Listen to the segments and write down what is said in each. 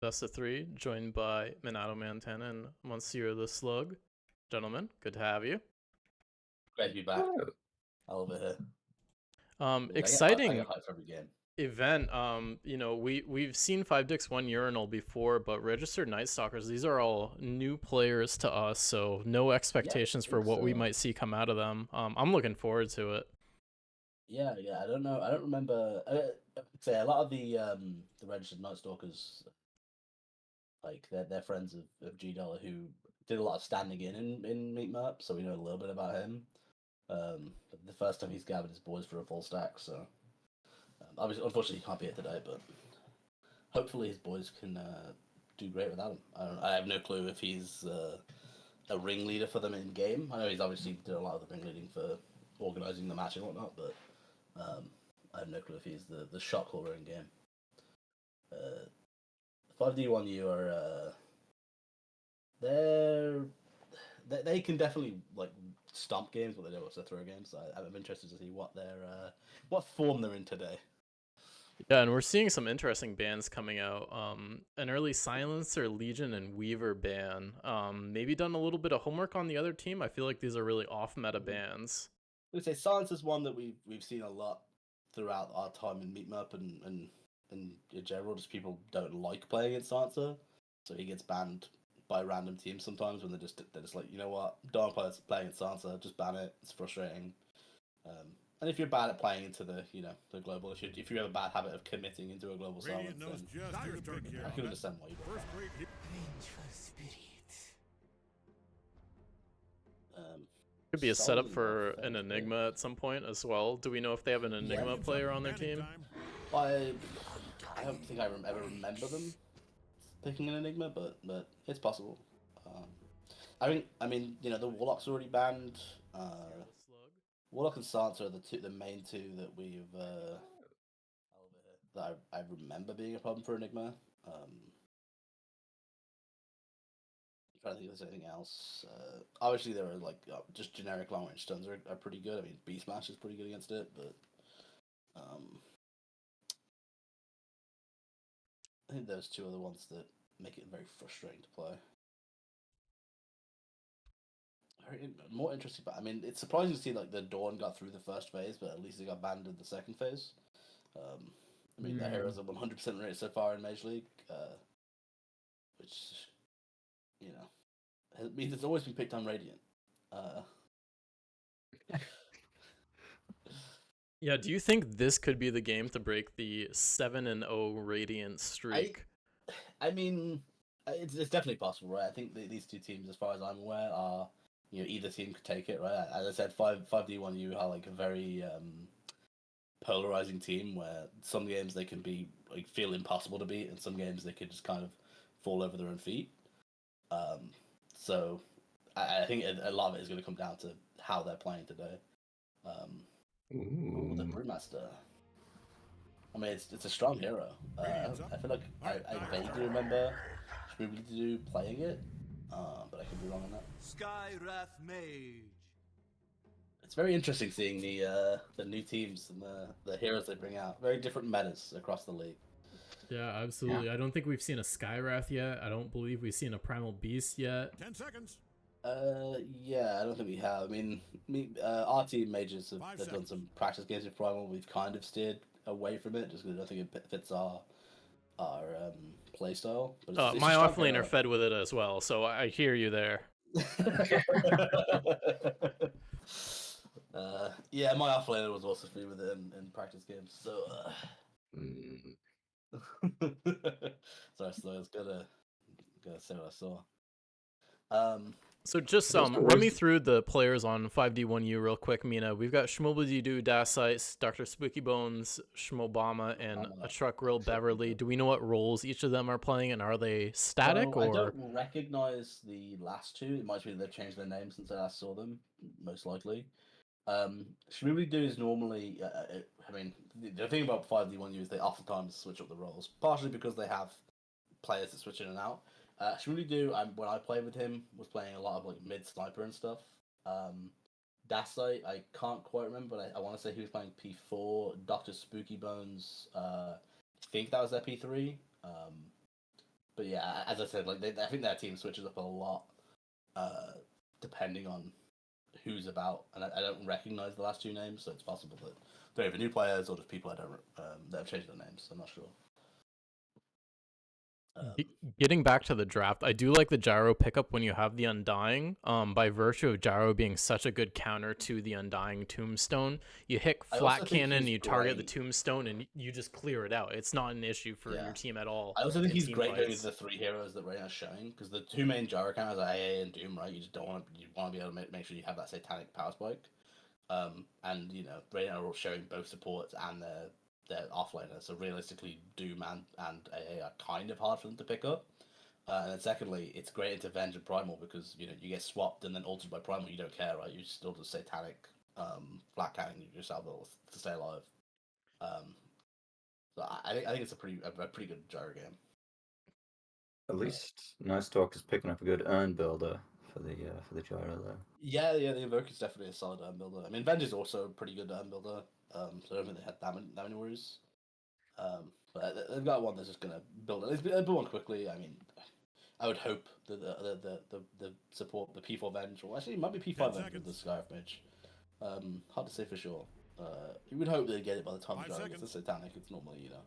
best of three, joined by Minatoman10 and MonsieurLeSlug. Gentlemen, good to have you. Glad to be back. I love it here. Exciting I get hyped for every game. event. We've seen 5Dix 1 Urinal before, but Registered Night Stalkers, these are all new players to us, so no expectations for what we might see come out of them. I'm looking forward to it. Yeah. I don't know. I don't remember. I'd say a lot of the Registered Night Stalkers, like they're friends of G Dollar, who did a lot of standing in Meat Map, so we know a little bit about him. But the first time he's gathered his boys for a full stack, so obviously, unfortunately, he can't be here today, but hopefully his boys can do great without him. I have no clue if he's a ringleader for them in game. I know he's obviously did a lot of the ringleading for organizing the match and whatnot, but I have no clue if he's the shot caller in game. 5D1U are they can definitely like stomp games, but they don't also throw games. So I'm interested to see what form they're in today. Yeah, and we're seeing some interesting bans coming out. An early Silencer, Legion, and Weaver ban. Maybe done a little bit of homework on the other team. I feel like these are really off-meta bans. I would say Silence is one that we've seen a lot throughout our time in Meat Map and in general. Just people don't like playing against Silencer, so he gets banned by random teams sometimes when they're just like, you know what, don't play against Silencer, just ban it. It's frustrating. And if you're bad at playing into the global, if you have a bad habit of committing into a global silence, then I can understand why you do that. Could be a setup for an Enigma at some point as well. Do we know if they have an Enigma player on their team? I don't think I ever remember them picking an Enigma, but it's possible. I mean, the Warlock's already banned. Warlock and Sansa are the main two that we've that I remember being a problem for Enigma. I'm trying to think if there's anything else. Obviously, there are like just generic long range stuns are pretty good. I mean, Beast Smash is pretty good against it, but I think those two are the ones that make it very frustrating to play. More interesting, but I mean, it's surprising to see like the Dawn got through the first phase, but at least they got banned in the second phase. I mean, the heroes are 100% rate so far in Mage League, which means it's always been picked on Radiant. Yeah, do you think this could be the game to break the 7-0 Radiant streak? I mean, it's definitely possible, right? I think these two teams, as far as I'm aware, are either team could take it, right? As I said, 5D1U are like a very polarizing team where some games they can be like feel impossible to beat, and some games they could just kind of fall over their own feet. So I think a lot of it is going to come down to how they're playing today. The Brewmaster. I mean, it's a strong hero. I feel like I vaguely remember Shmoobly playing it, but I could be wrong on that. Skywrath Mage. It's very interesting seeing the new teams and the heroes they bring out. Very different metas across the league. Yeah, absolutely. Yeah. I don't think we've seen a Skywrath yet. I don't believe we've seen a Primal Beast yet. 10 seconds. Yeah, I don't think we have. I mean, our team Mages have done some practice games with Primal. We've kind of steered away from it just because I don't think it fits our playstyle. But my offlaner fed with it as well, so I hear you there. Yeah, my offlaner was also free with it in practice games. So, sorry, Slow. I was gonna say what I saw. So just run me through the players on 5D1U real quick, Mina. We've got Shmoobly Dasites, Dr. Spooky Bones, Shmobama, and a Truck Grill Beverly. Do we know what roles each of them are playing, and are they static? I don't recognize the last two. It might be they've changed their names since I last saw them, most likely. Shmoobly is normally, I mean, the thing about 5D1U is they oftentimes switch up the roles, partially because they have players that switch in and out. Shmoobly when I played with him, was playing a lot of like mid sniper and stuff. Dasite, I can't quite remember, but I want to say he was playing P4. Dr. Spooky Bones, I think that was their P3. But yeah, as I said, like I think their team switches up a lot, depending on who's about, and I don't recognize the last two names, so it's possible that they're either new players or just people I don't that have changed their names. I'm not sure. Getting back to the draft, I do like the gyro pickup when you have the Undying. By virtue of gyro being such a good counter to the Undying Tombstone, you hit flat cannon, you target the Tombstone, and you just clear it out. It's not an issue for your team at all. I also think he's great going with the three heroes that Reyna's showing, because the two main gyro counters are AA and Doom, right? You just don't want to. You want to be able to make sure you have that satanic power spike. And you know, Reyna are showing both supports and their offlaner, so realistically, Doom and AA are kind of hard for them to pick up. And then secondly, it's great into Venge and Primal because you know you get swapped and then altered by Primal, you don't care, right? You still just satanic flat cannon yourself to stay alive. So I think it's a pretty good gyro game. At least Nice Talk is picking up a good urn builder for the gyro there. Yeah, the Invoke is definitely a solid urn builder. I mean, Venge is also a pretty good urn builder. So I don't think they had that many worries. But they've got one that's just gonna build it. They'll build one quickly. I mean, I would hope that the support, the P4 Venge, or actually it might be P5 Venge with the Scarf Mage. Hard to say for sure. You would hope they get it by the time the gyro gets the satanic. It's normally, you know,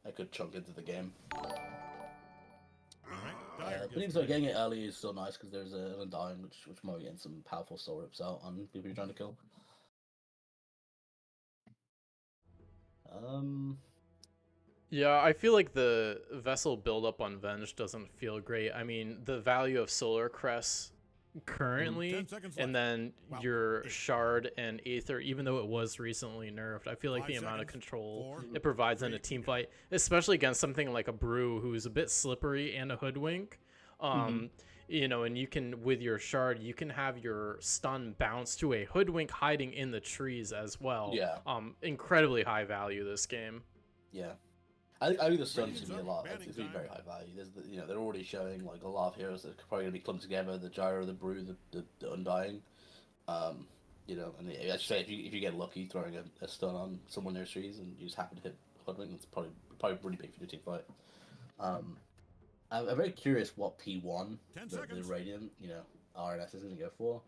a good chunk into the game. But even so, getting it early is still nice because there's an Undying, which might get some powerful soul rips out on people you're trying to kill. Yeah, I feel like the vessel buildup on Venge doesn't feel great. I mean, the value of Solar Crest currently, and then your Shard and Aether, even though it was recently nerfed, I feel like the amount of control it provides in a team fight, especially against something like a Brew who's a bit slippery and a Hoodwink, you know, and you can, with your Shard, you can have your stun bounce to a Hoodwink hiding in the trees as well. Yeah. Incredibly high value this game. Yeah. I think the stun's gonna be a lot. It's gonna be very high value. There's you know, they're already showing like a lot of heroes that are probably gonna be clumped together. The gyro, the brew, the Undying. You know, and I should say if you get lucky throwing a stun on someone near trees and you just happen to hit Hoodwink, that's probably really big for your team fight. I'm very curious what P1 the Radiant, you know, RNS is gonna go for.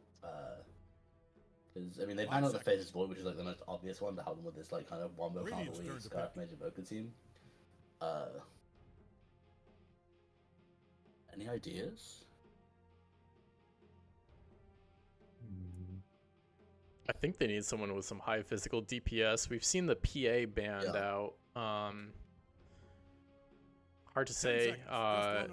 Because I mean they've handled the Faceless Void, which is like the most obvious one to help them with this like kind of wombo combo Scarf Mage Evoker team. Any ideas? I think they need someone with some high physical DPS. We've seen the PA banned out. Hard to say.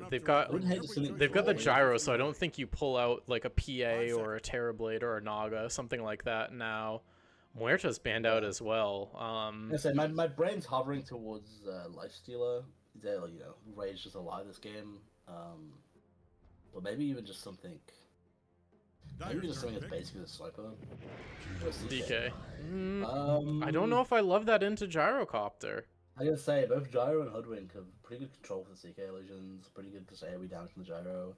They've got the gyro, so I don't think you pull out like a PA or a Terrorblade or a Naga, something like that now. Muerta's banned out as well. I say my brain's hovering towards Lifestealer. They're, you know, Rage is alive this game. But maybe even just something. Maybe just something as basic as a sniper. DK. I don't know if I love that into Gyrocopter. I gotta say, both Gyro and Hoodwink have pretty good control for the CK illusions, pretty good just AoE damage from the Gyro.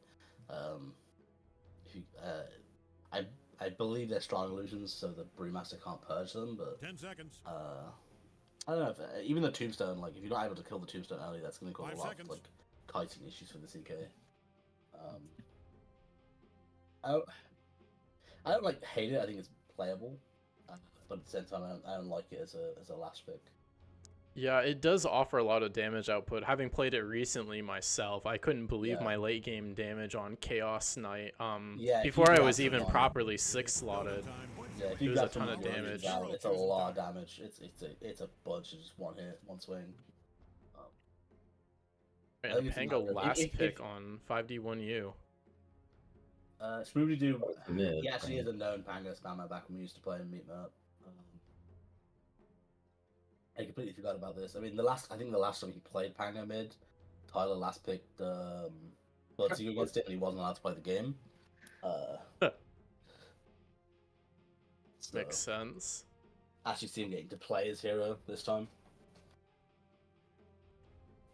I believe they're strong illusions, so the Brewmaster can't purge them, but 10 seconds. I don't know if even the Tombstone, like if you're not able to kill the Tombstone early, that's gonna cause a lot of like kiting issues for the CK. I don't like hate it. I think it's playable, but at the same time, I don't like it as a last pick. Yeah, it does offer a lot of damage output. Having played it recently myself, I couldn't believe my late game damage on Chaos Knight. Before I was even properly 6-slotted. Yeah, if it was a ton of damage. It's a lot of damage. It's a bunch of just one hit, one swing. And Pango last pick on 5D1U. Smoothie Do. He actually is a known Pango spammer back when we used to play in Meet Up. I completely forgot about this. I mean, I think the last time he played Pango mid, Tyler last picked Bloodseeker against it, and he wasn't allowed to play the game. Makes sense. Actually, see him getting to play his hero this time.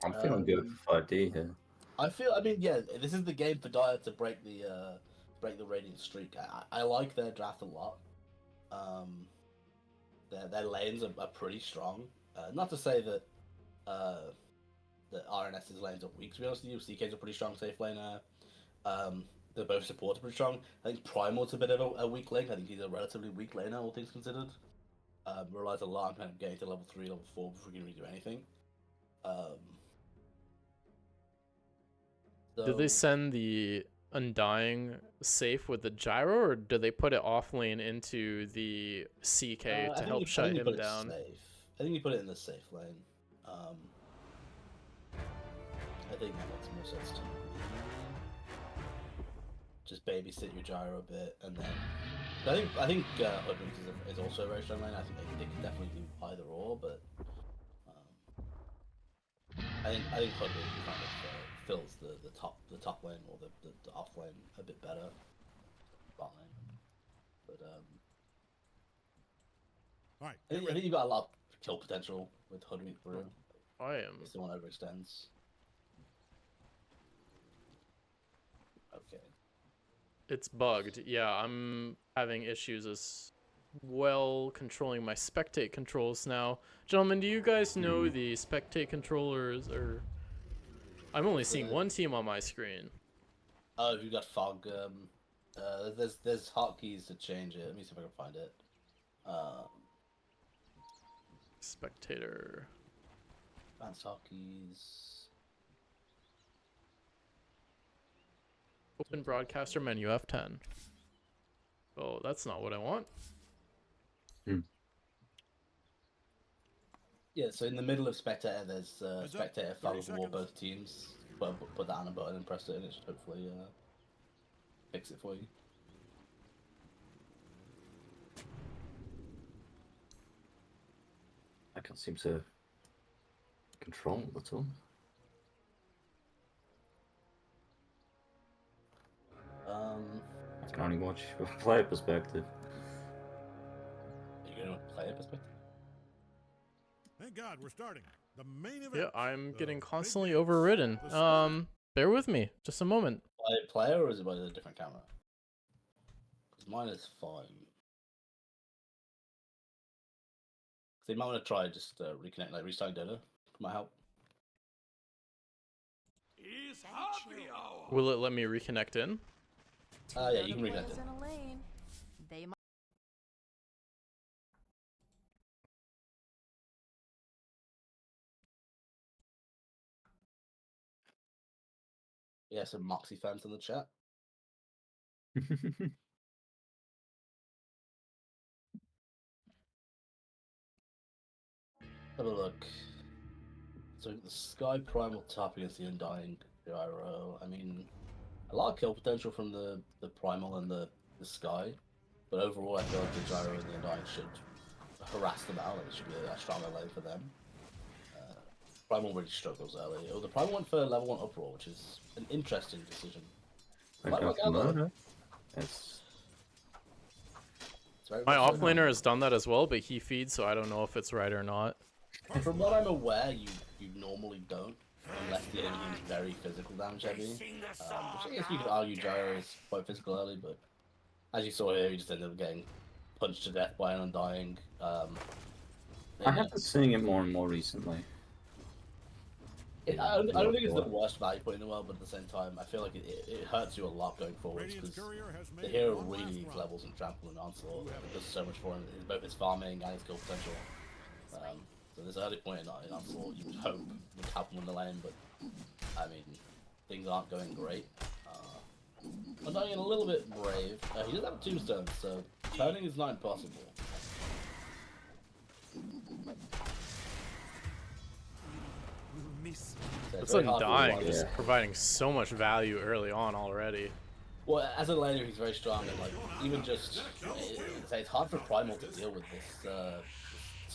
I'm feeling good for 5D here. I mean, yeah, this is the game for Dire to break the Radiant streak. I like their draft a lot. Their lanes are pretty strong. Not to say that RNS's lanes are weak. To be honest with you, CK's a pretty strong safe laner. They're both supports pretty strong. I think Primal's a bit of a weak link. I think he's a relatively weak laner, all things considered. Relies a lot on kind of getting to level 3, level 4 before he can really do anything. Did they send the Undying safe with the gyro, or did they put it off lane into the CK to help shut him down? I think you put it in the safe lane. I think that makes more sense to me. Just babysit your gyro a bit, and then I think Hoodwink is also a very strong lane. I think they can definitely do either or, but I think Hoodwink kind of fills the top lane or the off lane a bit better. Bot lane, but All right, I think you got a lot of kill potential with Hoodwink through. I am. If someone overextends. Okay. It's bugged. Yeah, I'm having issues as well controlling my spectate controls now. Gentlemen, do you guys know the spectate controllers? Or I'm only seeing one team on my screen. Oh, you got fog. There's hotkeys to change it. Let me see if I can find it. Spectator. Advanced hotkeys. Open broadcaster menu F10. Oh, that's not what I want. Yeah, so in the middle of Spectator, there's Spectator, Fog of War, seconds. both teams. Put that on a button and press it, and it should hopefully fix it for you. I can't seem to control it at all. I can only watch from a player perspective. Are you going to player perspective? Thank God we're starting the main event. Yeah, I'm The getting big constantly dance, overridden. the story. Bear with me, just a moment. By player, or is it by a different camera? Because mine is fine. So you might want to try just reconnect, like restarting data. Might help. It's happy hour. Will it let me reconnect in? Yeah, you can reconnect it. In a lane. They might Yeah, some Moxie fans in the chat. Have a look. So the Sky Primal top against the Undying Gyro. I mean, a lot of kill potential from the Primal and the Sky, but overall I feel like the Gyro and the Undying should harass them out. It should be a stronger lane for them. Primal really struggles early. Oh, the Primal went for level 1 uproar, which is an interesting decision. I Might got work out, though. murder. It's It's very My much so. offlaner has done that as well, but he feeds, so I don't know if it's right or not. From what I'm aware, you normally don't, unless the enemy is very physical damage heavy. Which I guess you could argue Gyro is quite physical early, but as you saw here, he just ended up getting punched to death by an Undying. I have been seeing it more and more recently. I don't think it's the worst value point in the world, but at the same time, I feel like it hurts you a lot going forwards Radiant's because courier has the made hero one really last needs run. levels and trample and onslaught. It does so much for him, both his farming and his kill potential. So this early point in onslaught, you would hope would help him in the lane, but I mean, things aren't going great. I'm not a little bit brave. He does have a tombstone, so turning is not impossible. We'll miss. So it's That's very hard for Undying, one- just providing so much value early on already. Well, as a laner, he's very strong, and like even just it's hard for Primal to deal with this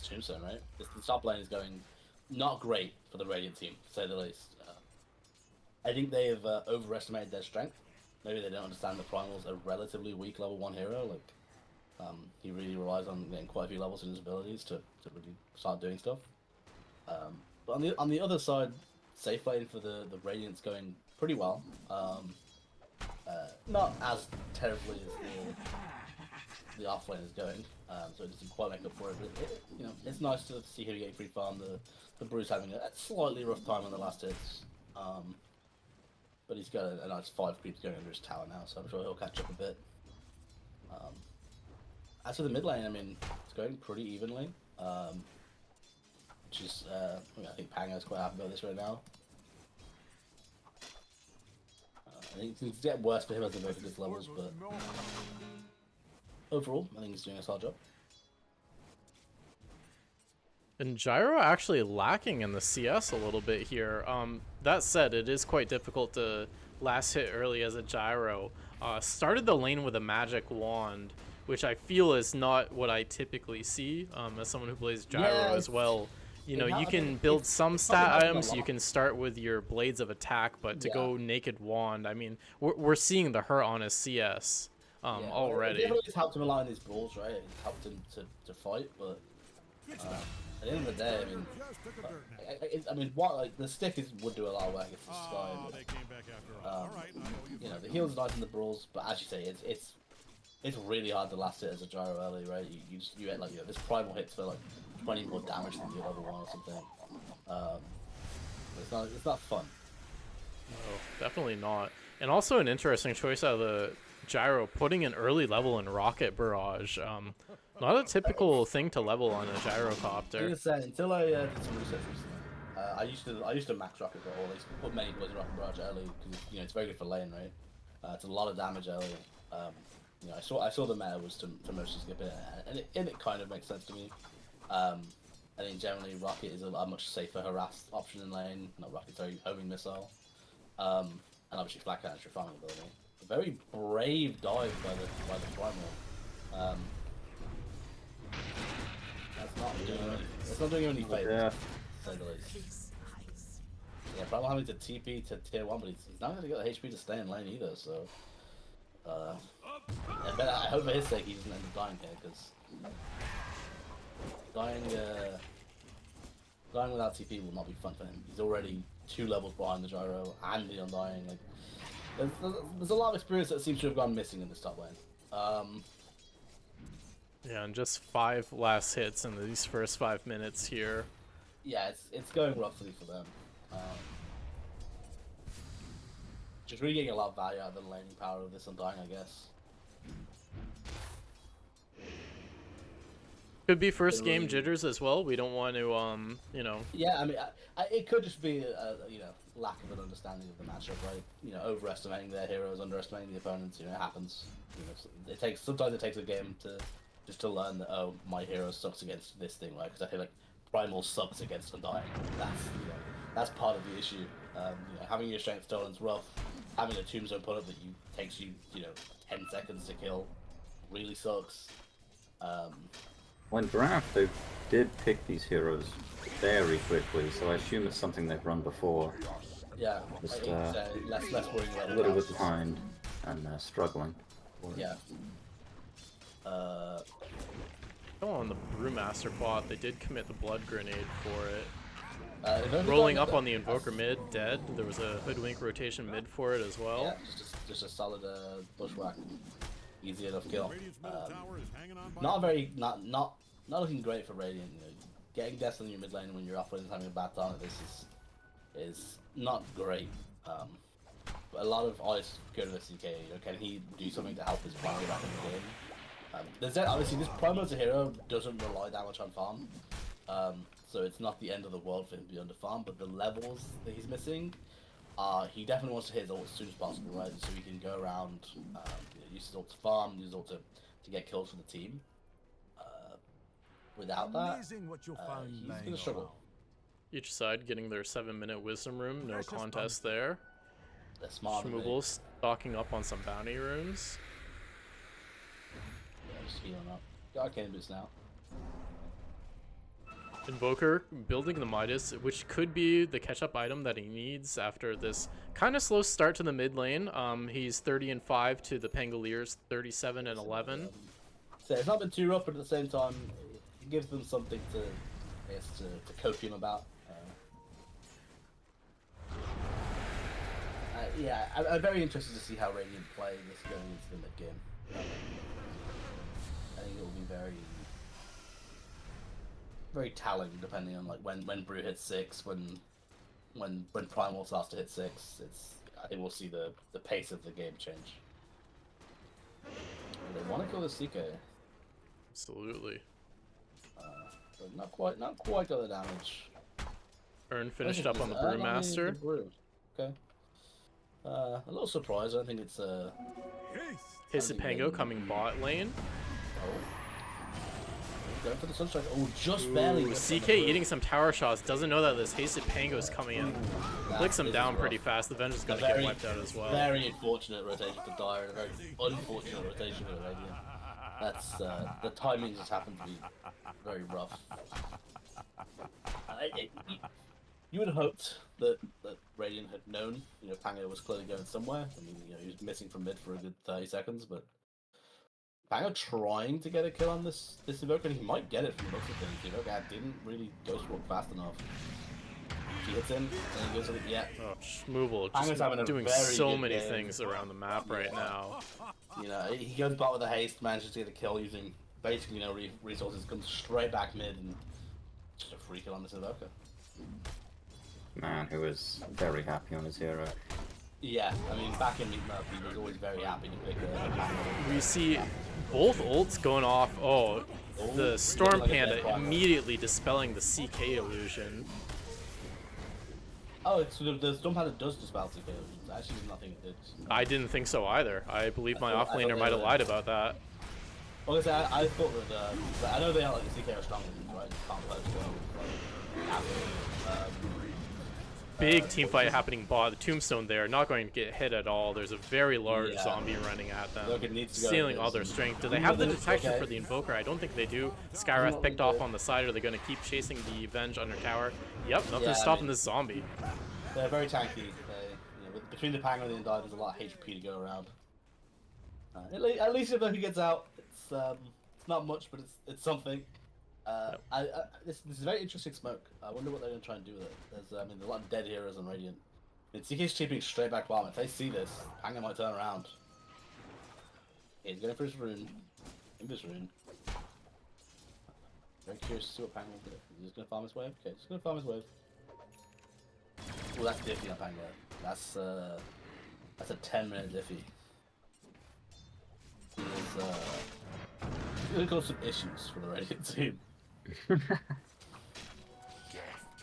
tombstone, right? The top lane is going not great for the Radiant team, to say the least. I think they have overestimated their strength. Maybe they don't understand that Primal's a relatively weak level 1 hero. Like, he really relies on getting quite a few levels in his abilities to really start doing stuff. But on the other side, safe lane for the Radiant's going pretty well. Not as terribly as the off lane is going, so it doesn't quite make up for it. But you know, it's nice to see him getting free farm. The Brew's having a slightly rough time on the last hits, but he's got a nice 5 creeps going under his tower now, so I'm sure he'll catch up a bit. As for the mid lane, I mean, it's going pretty evenly, which is I think Pango's quite happy about this right now. I think things get worse for him as he goes to these levels, but overall, I think he's doing a solid job. And Gyro actually lacking in the CS a little bit here. That said, it is quite difficult to last hit early as a Gyro. Started the lane with a magic wand, which I feel is not what I typically see as someone who plays Gyro as well. You know, you can build some stat items, you can start with your blades of attack, but to go naked wand, I mean, we're seeing the hurt on his CS already. It's helped him a lot in his brawls, right? It's helped him to fight, but at the end of the day, I mean, what like the stick would do a lot of work against the Sky. But, they came back after all. All right, I owe you you know, for the it. heals are nice in the brawls, but as you say, it's really hard to last hit as a Gyro early, right? You get like this primal hits for like 20 more damage than your level 1 or something. It's not fun. No, definitely not. And also an interesting choice out of the Gyro, putting an early level in Rocket Barrage. Not a typical thing to level on a gyrocopter. I was gonna say, until I did some research recently, I used to max Rocket Barrage, or at least put many boys in Rocket Barrage early, because you know it's very good for lane, right? It's a lot of damage early. You know, I saw the meta was to mostly skip it, and it kind of makes sense to me. I think generally Rocket is a much safer harass option in lane. Not Rocket, sorry, homing missile. And obviously Flat Cannon's your farming ability. A very brave dive by the primal. That's not doing any favors, to say the least. Yeah, probably having to TP to tier 1, but he's not going to get the HP to stay in lane either, so... I hope for his sake he doesn't end up dying here, because... Dying without TP will not be fun for him. He's already 2 levels behind the Gyro and the Undying. Like, there's a lot of experience that seems to have gone missing in this top lane. Yeah, and just 5 last hits in these first 5 minutes here. Yeah, it's going roughly for them. Just really getting a lot of value out of the laning power of this Undying, I guess. Could be first game jitters as well. We don't want to, you know. Yeah, I mean, it could just be a you know, lack of an understanding of the matchup, right? You know, overestimating their heroes, underestimating the opponents. You know, it happens. You know, sometimes it takes a game to learn that, oh, my hero sucks against this thing, right? Because I feel like Primal sucks against Undying. That's part of the issue. You know, having your strength stolen is rough. Having a tombstone put up that takes you 10 seconds to kill really sucks. When draft, they did pick these heroes very quickly, so I assume it's something they've run before. Yeah, Just less worrying about a little bit behind and struggling. Yeah. Oh, on the Brewmaster bot, they did commit the blood grenade for it. Rolling up on the Invoker mid, dead. There was a Hoodwink rotation mid for it as well. Yeah, just a solid bushwhack. Easy enough kill. Radiant's middle tower is hanging on by Not very, not looking great for Radiant. You know, getting deaths in your mid lane when your opponent's having a bad time at this is not great. But a lot of eyes go to the CK. You know, can he do something to help his primary back in the game? Obviously, this Primal as a hero doesn't rely that much on farm. So it's not the end of the world for him to be under farm, but the levels that he's missing, he definitely wants to hit his ult as soon as possible, right? So he can go around, use his ult to farm, use his ult to get kills for the team. Without that, Amazing what you'll find he's laying going to struggle. Each side getting their 7-minute wisdom room, no contest there. They're smart. Schmoogle stocking up on some bounty runes. Yeah, just healing up. Got arcane boots now. Invoker building the Midas, which could be the catch-up item that he needs after this kind of slow start to the mid lane. He's 30-5 to the Pangoliers, 37-11. So it's not been too rough, but at the same time, it gives them something to copium about. Yeah, I'm very interested to see how Radiant play this going into the mid game. will be very, very telling depending on like when Brew hits 6, when Primal starts to hit 6. I think we'll see the pace of the game change. They want to kill the CK. Absolutely. But not quite got the damage. Ern finished up on the Brewmaster. Okay. A little surprised. I don't think it's Hisapango coming bot lane. Oh. Going for the sunstrike. Oh, just barely. Ooh, CK eating some tower shots. Doesn't know that this Hisapango is coming in. Clicks him down pretty fast. The Venge is going to get wiped out as well. Very unfortunate rotation for Dire and a very unfortunate rotation for Radiant. That's the timing just happened to be very rough. You would have hoped that Radiant had known, Pango was clearly going somewhere. I mean, he was missing from mid for a good 30 seconds, but Pango trying to get a kill on this Invoker, and he might get it from the looks of things. The Invoker didn't really ghost walk fast enough. She hits him, and he goes with it, yeah. Oh, Shmooble just doing so many things around the map right now. He goes bot with a haste, manages to get a kill using basically no resources, comes straight back mid, and just a free kill on this Invoker. Man, who was very happy on his hero. Yeah, I mean, back in Meatmap, he was always very happy to pick a Pango. We see both ults going off. Oh, the Storm Panda immediately dispelling the CK illusion. Oh, so the Storm Panda does dispel CK illusions. Actually, there's nothing it did. I didn't think so either. I believe my offlaner might have lied about that. Well, I thought that, I know they are like the CK are strong, right? Can't play as well. Big team fight happening bot. The Tombstone there, not going to get hit at all. There's a very large zombie running at them, stealing all their strength. Do they have the detection for the Invoker? I don't think they do. Skywrath picked off on the side. Are they going to keep chasing the Venge under tower? Yep, nothing's stopping this zombie. They're very tanky. Between the Pango and the Undying, there's a lot of HP to go around. At least if he gets out, it's not much, but it's something. This is a very interesting smoke. I wonder what they're going to try and do with it. There's a lot of dead heroes on Radiant. CK's chipping straight back bottom. If they see this, Pango might turn around. He's going for his rune. His rune. Very curious to see what Pango will do. Is he just going to farm his wave? Okay, just going to farm his wave. Oh, that's Diffy on Pango. That's a 10-minute Diffy. It's going to cause some issues for the Radiant team.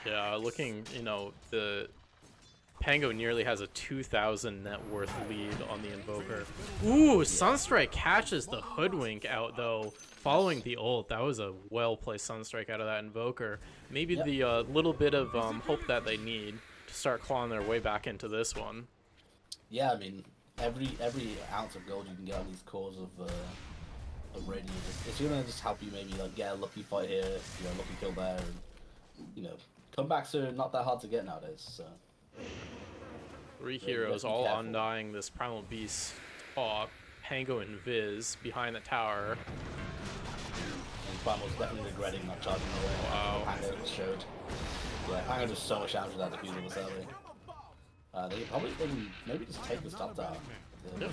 Yeah, looking, the Pango nearly has a 2,000 net worth lead on the Invoker. Ooh, Sunstrike catches the Hoodwink out though, following the ult. That was a well-placed Sunstrike out of that Invoker. Maybe the little bit of hope that they need to start clawing their way back into this one. Yeah, I mean, every ounce of gold you can get on these cores of Radiant, it's gonna just help you maybe like get a lucky fight here, lucky kill there, and comebacks are not that hard to get nowadays. So 3 heroes all undying this Primal Beast top. Pango and Viz behind the tower. And Primal's definitely regretting not charging away. Wow. Pango just showed. Yeah, Pango does so much damage without defusing this early. They maybe just take this top tower. Yep.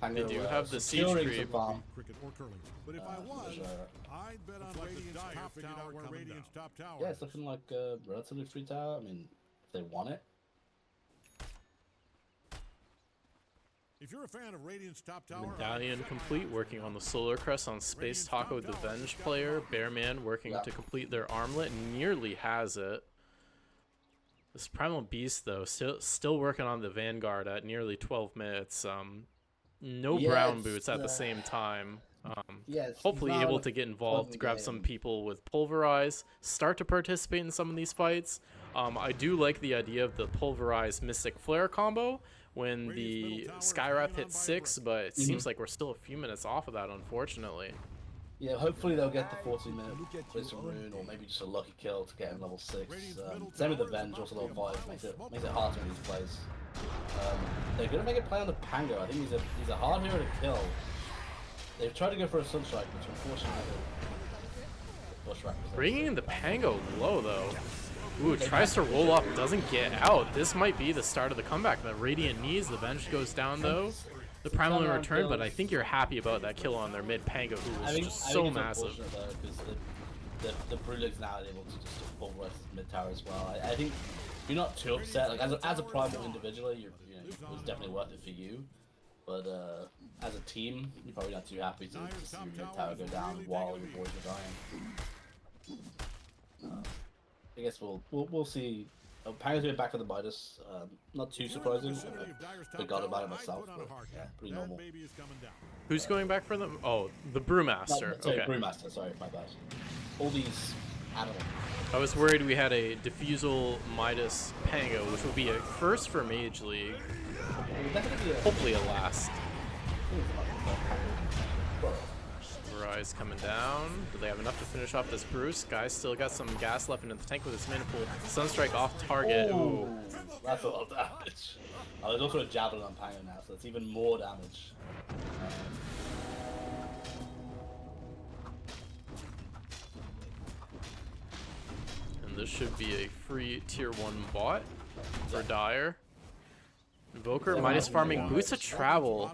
Pango, They do have the siege creep. Cricket or curling. But if I was, I'd bet on Radiant's top tower. Yeah, it's looking like a relatively free tower. I mean, if they want it. If you're a fan of Radiant's top tower, Medallion complete, working on the Solar Crest on Space Taco, the Venge player. Bearman working to complete their armlet, nearly has it. This Primal Beast though, still working on the Vanguard at nearly 12 minutes. No brown boots at the same time. Hopefully able to get involved, to grab some people with Pulverize, start to participate in some of these fights. I do like the idea of the Pulverize Mystic Flare combo when the Skywrath hits 6, but it seems like we're still a few minutes off of that, unfortunately. Yeah, hopefully they'll get the 40-minute place of rune, or maybe just a lucky kill to get him level 6. Same with the Venge, also level 5, makes it hard to win these plays. They're gonna make a play on the Pango. I think he's a hard hero to kill. They've tried to go for a Sunstrike, which unfortunately bringing in the Pango low though. Ooh, tries to roll up, doesn't get out. This might be the start of the comeback that Radiant needs. The Venge goes down though. the Primal in turnaround return, but I kills. think you're happy about that kill on their mid Pango, who was just I so think it's massive. unfortunate though, because the Brulig's now able to just pulverize mid tower as well. I think you're not too upset. Like as a Primal individually, you know, it was definitely worth it for you. But as a team, you're probably not too happy to see your mid tower go down while your boys are dying. I guess we'll see. Pango's going back for the Midas. Not too surprising. I forgot about it myself, but yeah, pretty normal. Who's going back for them? Oh, the Brewmaster. Sorry, Okay. Brewmaster. Sorry, my bad. All these animals. I was worried we had a Diffusal Midas Pango, which will be a first for Mage League. Hopefully a last. Rise coming down. Do they have enough to finish off this Bruce? Guy's still got some gas left in the tank with his mana pool. Sunstrike off target. Ooh. That's a lot of damage. Oh, there's also a Javelin on Pango now, so that's even more damage. And this should be a free tier 1 bot for Dire. Invoker minus farming Boots of Travel.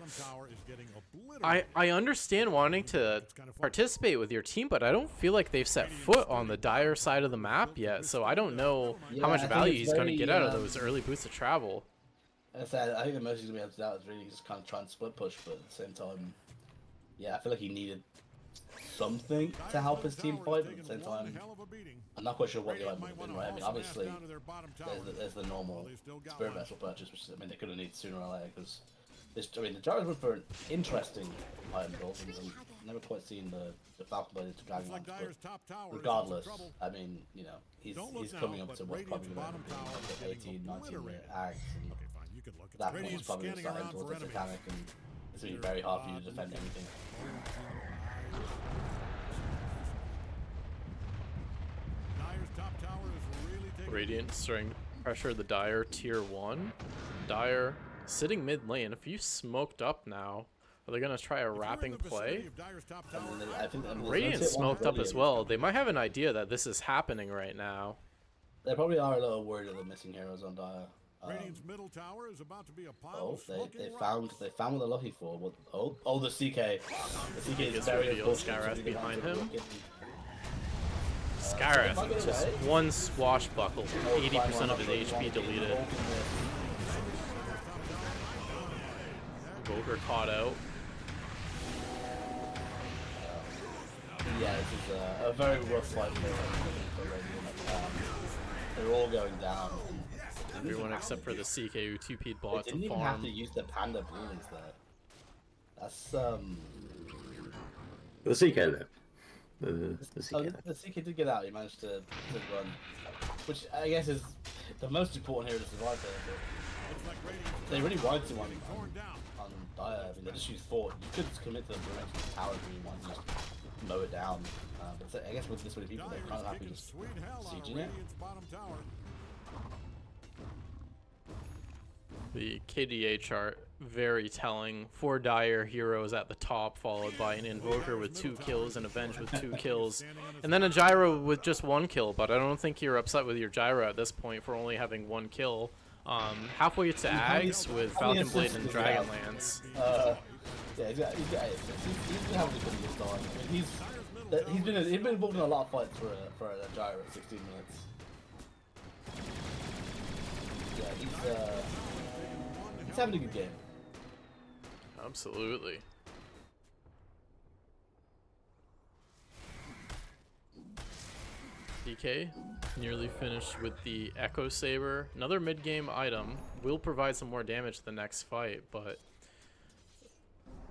I understand wanting to participate with your team, but I don't feel like they've set foot on the Dire side of the map yet, so I don't know how much value he's going to get out of those early Boots of Travel. I think the most he's going to be able to do is really just kind of try and split push, but at the same time, yeah, I feel like he needed something to help his team fight, but at the same time, I'm not quite sure what the item would have been, right? I mean, obviously, there's the normal Spirit Vessel purchase, which I mean, they could have needed sooner or later, because I mean, the Gyro's went for an interesting item build, and I've never quite seen the Falcon Blade into Dragonlance, but regardless, I mean, you know, he's coming up to what's probably going to be 18, 19 minute acts, and that point is probably going to start heading towards the Satanic, and it's going to be very hard for you to defend anything. to pressure the Dire tier 1. Dire sitting mid lane. If you smoked up now, are they going to try a wrapping play? Radiant smoked up as well. They might have an idea that this is happening right now. They probably are a little worried of the missing heroes on Dire. Middle tower is about to be a pile Oh, of they found what they're looking for. Oh, the CK. The CK is very revealed. Skywrath behind him. Skywrath just one swashbuckle, 80% of his HP deleted. Invoker caught out. Yeah, this is a very rough fight for Radiant. They're all going down. Everyone except for the CK who 2P'd bot to farm. They didn't even have to use the Panda Bloomings there. That's The CK though. The CK. Oh, the CK did get out. He managed to run, which I guess is the most important hero to survive there. But they really wanted to on Dire. I mean, they just used Fort. You could commit to the Bruce tower if you want to just mow it down. But I guess with this many people, they're kind of happy just sieging it. The KDA chart, very telling. 4 Dire heroes at the top, followed by an Invoker with 2 kills, and Avenge with 2 kills, and then a Gyro with just 1 kill. But I don't think you're upset with your Gyro at this point for only having 1 kill. Halfway to Ags with Falcon Blade and Dragonlance. Yeah, he's been having a good year on. I mean, he's been involved in a lot of fights for a Gyro at 16 minutes. Yeah, he's having a good game. Absolutely. DK nearly finished with the Echo Saber. Another mid-game item. Will provide some more damage to the next fight, but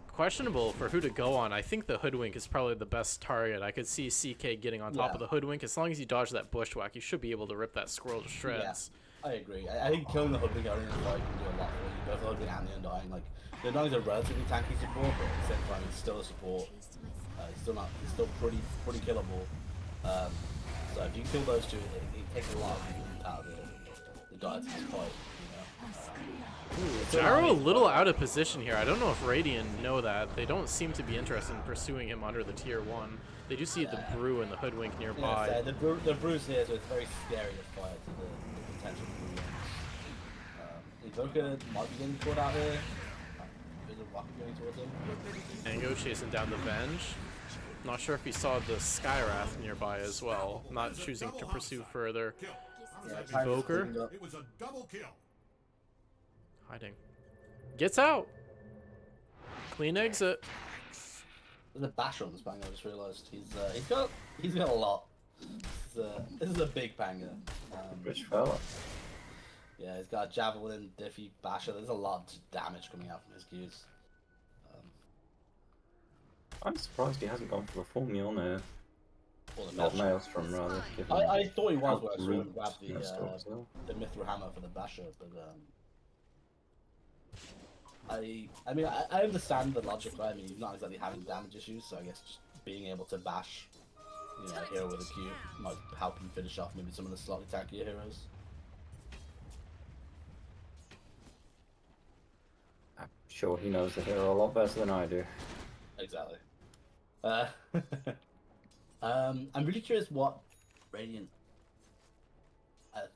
questionable for who to go on. I think the Hoodwink is probably the best target. I could see CK getting on top of the Hoodwink. As long as you dodge that bushwhack, you should be able to rip that squirrel to shreds. Yeah, I agree. I think killing the Hoodwink early in the fight can do a lot for you. Both the Hoodwink and the Undying. Like, the Undying's a relatively tanky support, but at the same time, it's still a support. It's still pretty killable. So if you kill those two, it takes a lot of people out of the Dire team's fight. Gyro a little out of position here. I don't know if Radiant know that. They don't seem to be interested in pursuing him under the tier 1. They do see the Brew and the Hoodwink nearby. Yeah, the Brew's here, so it's very scary to fire to the potential Brew ones. Invoker might be getting caught out here. a rocket going towards him. Mango chasing down the Venge. Not sure if he saw the Skywrath nearby as well. Not choosing to pursue further. Yeah, Evoker. It was a double kill. Hiding. Gets out! Clean exit. There's a basher on this banger. I just realised he's got a lot. This is a big banger. Rich fella. Yeah, he's got javelin, diffy, basher. There's a lot of damage coming out from his Qs. I'm surprised he hasn't gone for the full Mjolnir. Or the Not Maelstrom. Maelstrom, rather. given I thought he was how when I saw him rude grab Maelstrom as well. the Mithril Hammer for the basher, but I mean I understand the logic, right? I mean he's not exactly having damage issues, so I guess just being able to bash, you know, a hero with a Q might help him finish off maybe some of the slightly tankier heroes. I'm sure he knows the hero a lot better than I do. Exactly. I'm really curious what Radiant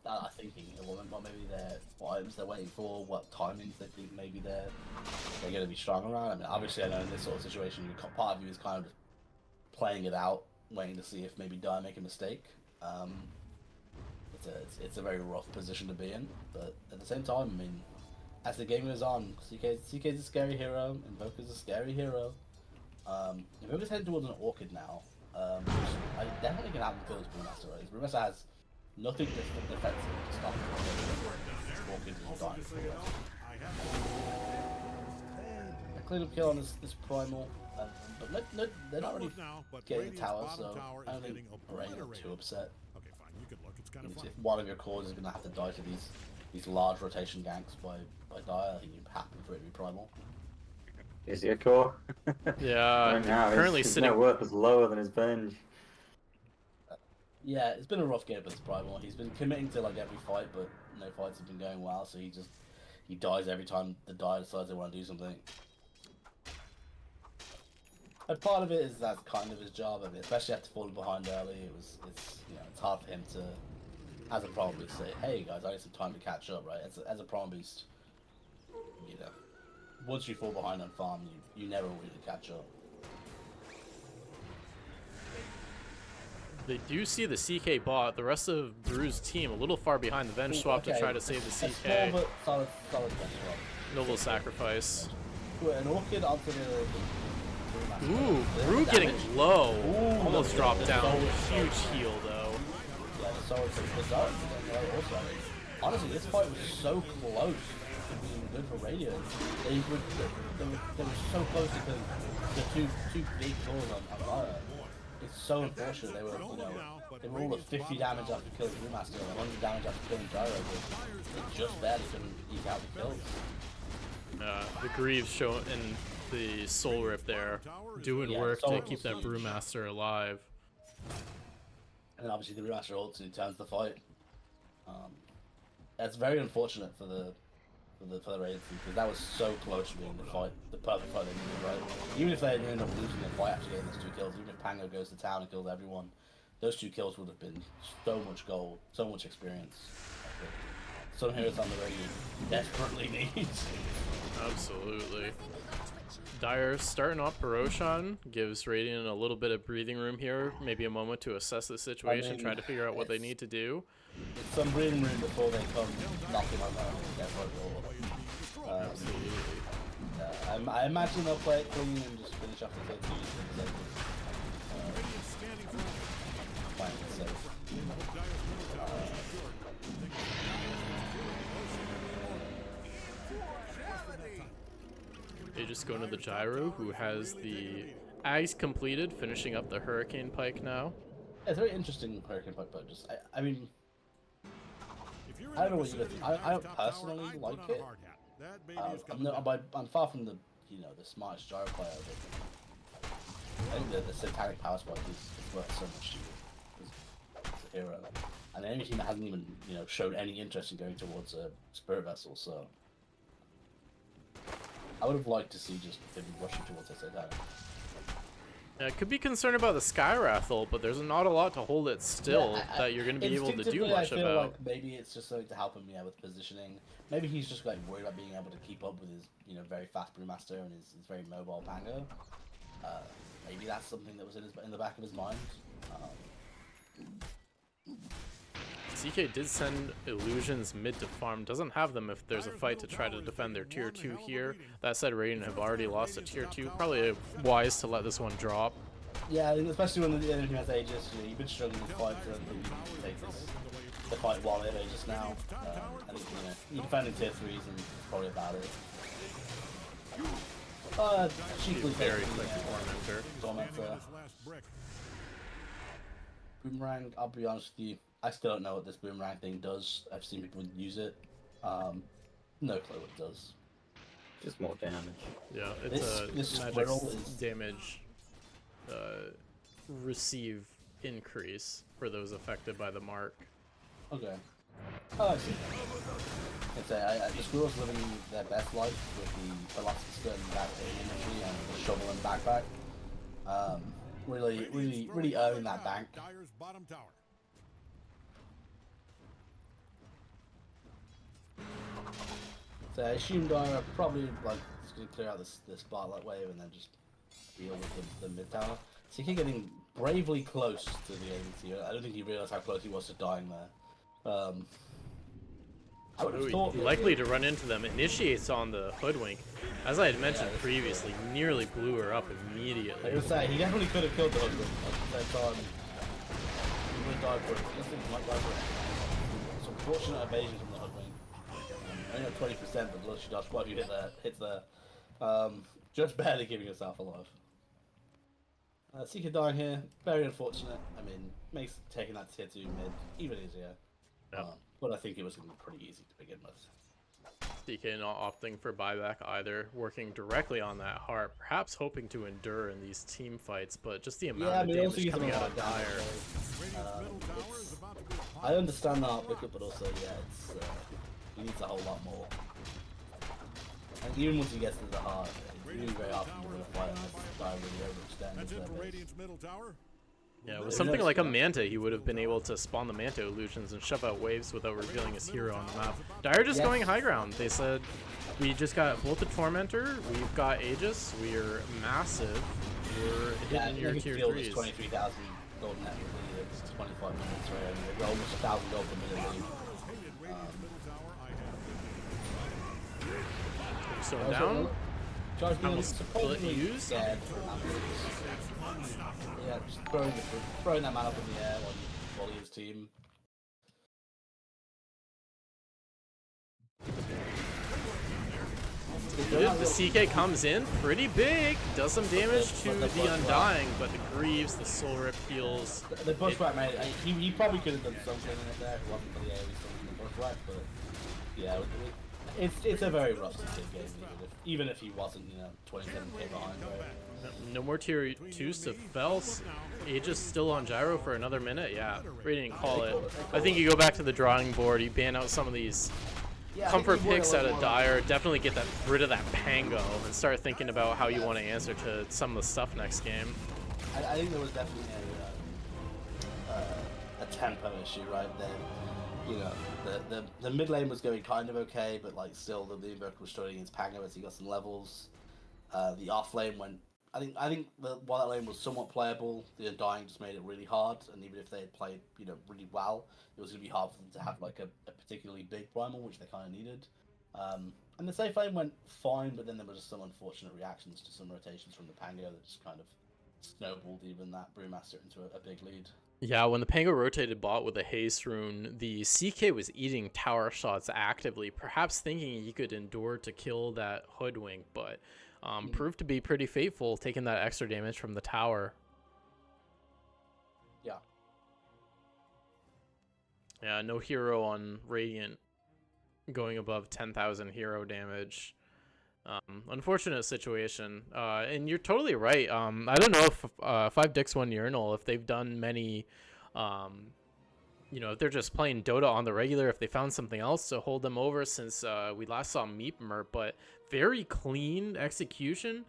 are thinking, what maybe what items they're waiting for, what timings they think maybe they're going to be strong around. I mean, obviously I know in this sort of situation, part of you is kind of just playing it out, waiting to see if maybe Dire make a mistake. It's a very rough position to be in, but at the same time, I mean, as the game goes on, CK's a scary hero, Invoker's a scary hero. Invoker's heading towards an Orchid now. I definitely can have him kill his Brewmaster, right? His Brewmaster has nothing defensive to stop him. Orchid will die. A clean-up kill on this Primal, but no, they're not really getting the tower, so I don't think Brain are too upset. Okay, fine. You can look. It's kind of funny. If one of your cores is going to have to die to these large rotation ganks by Dire, I think you're happy for it to be Primal. Is he a core? Yeah, Right now, currently his sitting. net worth is lower than his Venge. Yeah, it's been a rough game for this Primal. He's been committing to like every fight, but no fights have been going well, so he dies every time the Dire decides they want to do something. And part of it is that's kind of his job. I mean, especially after falling behind early, it's hard for him to, as a Primal Beast, say, hey guys, I need some time to catch up, right? As a Primal Beast, you know, once you fall behind on farm, you never really catch up. They do see the CK bot. The rest of Brew's team a little far behind. The Venge swap to try to save the A small CK. but solid Venge swap. Noble sacrifice. Ooh, an Orchid onto the Ooh, Brew getting low. Almost dropped down. Huge heal though. Yeah, the Soul also. Honestly, this fight was so close to being good for Radiant. They were so close because the two big cores on Fire. It's so unfortunate they were, they were all at 50 damage after killing Brewmaster and 100 damage after killing Gyro, but they just barely couldn't eke out the kills. The Greaves show in the Soul Rip there, doing work to keep that Brewmaster alive. And obviously the Brewmaster ults and he turns the fight. That's very unfortunate for the Radiant team, because that was so close to being the fight, the perfect fight they needed, right? Even if they end up losing the fight after getting those 2 kills, even if Pango goes to town and kills everyone, those 2 kills would have been so much gold, so much experience. Some heroes on the Radiant desperately need. Absolutely. Dire starting off Paroshan gives Radiant a little bit of breathing room here, maybe a moment to assess the situation, try to figure out what they need to do. It's some breathing room before they come knocking on their front door. I imagine they'll play it clean and just finish off the 13 and find it safe. They just go into the Gyro, who has the Ags completed, finishing up the Hurricane Pike now. Yeah, it's very interesting Hurricane Pike purchase. I mean, I don't know what you guys think. I don't personally like it. I'm far from the the smartest Gyro player, but I think the Satanic Power Spike is worth so much to you as a hero. And any team that hasn't even showed any interest in going towards a Spirit Vessel, so I would have liked to see just him rushing towards a Satanic. Could be concerned about the Skywrath ult, but there's not a lot to hold it still Yeah, that you're going to be able to do instinctively, much I feel about. like maybe it's just something to help him, with positioning. Maybe he's just like worried about being able to keep up with his, very fast Brewmaster and his very mobile Pango. Maybe that's something that was in the back of his mind. CK did send illusions mid to farm. Doesn't have them if there's a fight to try to defend their tier 2 here. That said, Radiant have already lost a tier 2. Probably wise to let this one drop. Yeah, especially when the enemy has Aegis. You've been struggling to fight for them, but you take the fight while they have Aegis now. I think, you're defending tier 3s and it's probably about it. Cheaply Very taking quick Tormentor. Boomerang, I'll be honest with you, I still don't know what this boomerang thing does. I've seen people use it. No clue what it does. Just more damage. Yeah, it's this a magic damage receive increase for those affected by the mark. Okay. Oh, I see. The squirrels living their best life with the Velocity and that energy and the shovel and backpack. Really owning that bank. Dyer's bottom tower. So I assume Dyer probably just gonna clear out this spotlight wave and then just deal with the mid tower. So he keep getting bravely close to the ADT. I don't think he realized how close he was to dying there. I would have thought Likely to run into them. Initiates on the Hoodwink. As I had mentioned previously, nearly blew her up immediately. I was saying, he definitely could have killed the Hoodwink at the same time. He might die for it. I think he might die for it. It's unfortunate evasion from the Hoodwink. Only at 20%, but look, she does quite a few hits there. Just barely keeping herself alive. Seeker dying here, very unfortunate. I mean, makes taking that tier 2 mid even easier. Yep. But I think it was going to be pretty easy to begin with. DK not opting for buyback either, working directly on that heart, perhaps hoping to endure in these team fights, but just the amount of damage coming out of Dire. I understand the heart pickup, but also, it's he needs a whole lot more. And even once he gets to the heart, it's really very hard for him to fight unless Dire really overextends. That's it for Radiant's middle tower. Yeah, with something like a Manta, he would have been able to spawn the Manta illusions and shove out waves without revealing his hero on the map. Dire just going high ground. They said, we just got both the Tormentor, we've got Aegis, we're massive, we're hitting your tier 3s. 23,000 gold net per lead, it's 25 minutes, right? I mean, they've got almost 1,000 gold per minute lead. So down. Charge being Almost supposedly used. scared for an yeah, just throwing that man up in the air while you volley his team. Good. The CK comes in pretty big, does some damage to the Undying, but the Greaves, the Soul Rip heals. The push right, mate. He probably could have done something in it there if it wasn't for the AoE stuff in the push right, but yeah, it's a very rough game, even if he wasn't, 27k behind. Right? No more tier 2s to Fels. Aegis still on Gyro for another minute. Yeah, Radiant call it. I think you go back to the drawing board, you ban out some of these comfort picks out of Dire, definitely get rid of that Pango and start thinking about how you want to answer to some of the stuff next game. I think there was definitely a tempo issue right there. The mid lane was going kind of okay, but still the Invoker was struggling against Pango as he got some levels. The off lane went. I think while that lane was somewhat playable, the Undying just made it really hard. And even if they had played really well, it was going to be hard for them to have a particularly big primal, which they kind of needed. And the safe lane went fine, but then there were just some unfortunate reactions to some rotations from the Pango that just kind of snowballed even that Brewmaster into a big lead. Yeah, when the Pango rotated bot with a Haste Rune, the CK was eating tower shots actively, perhaps thinking he could endure to kill that Hoodwink, but proved to be pretty faithful, taking that extra damage from the tower. Yeah. Yeah, no hero on Radiant going above 10,000 hero damage. Unfortunate situation. And you're totally right. I don't know if 5Dicks1 Urinal, if they've done many, if they're just playing Dota on the regular, if they found something else to hold them over since we last saw Meepmer, but very clean execution.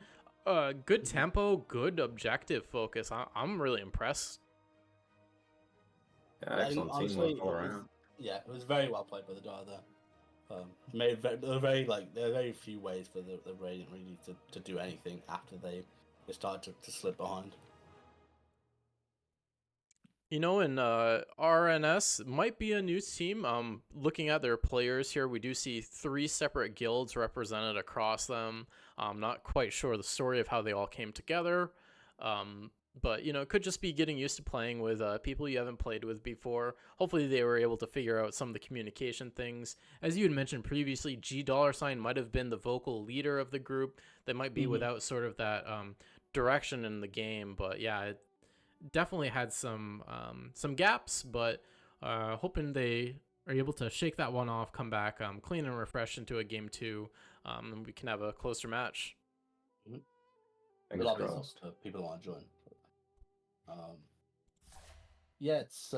Good tempo, good objective focus. I'm really impressed. Yeah, excellent teamwork all around. Yeah, it was very well played by the Dire there. There were very few ways for the Radiant really to do anything after they started to slip behind. You know, in RNS might be a new team. Looking at their players here, we do see 3 separate guilds represented across them. I'm not quite sure the story of how they all came together. But, you know, it could just be getting used to playing with people you haven't played with before. Hopefully they were able to figure out some of the communication things. As you had mentioned previously, $Sign might have been the vocal leader of the group. They might be without sort of that direction in the game. But, yeah, it definitely had some gaps. But hoping they are able to shake that one off, come back clean and refreshed into a game 2, and we can have a closer match. But obviously, people want to join. Yeah, it's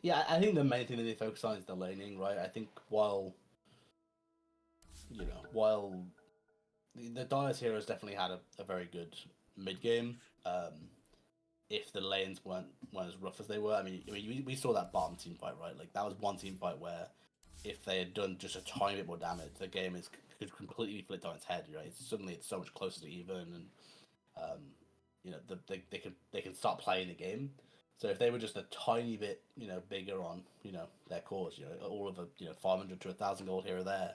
yeah. I think the main thing that they focus on is the laning, right? I think while the Dire's heroes definitely had a very good mid game. If the lanes weren't as rough as they were, I mean, we saw that bottom team fight, right? Like that was one team fight where if they had done just a tiny bit more damage, the game could completely flip on its head, right? Suddenly it's so much closer to even, and you know, they can start playing the game. So if they were just a tiny bit, you know, bigger on, you know, their cores, you know, all of a 500 to 1,000 gold here or there,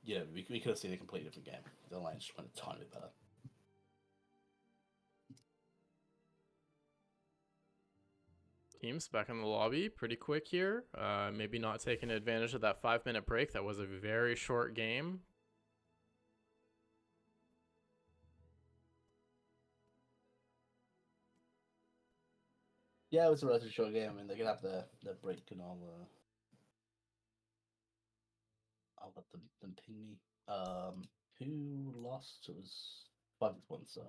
you know, we could have seen a completely different game. The line just went a tiny bit better. Teams back in the lobby pretty quick here. Maybe not taking advantage of that 5-minute break. That was a very short game. Yeah, it was a relatively short game. I mean, they could have their break and I'll let them ping me. Who lost? It was 5-1, so.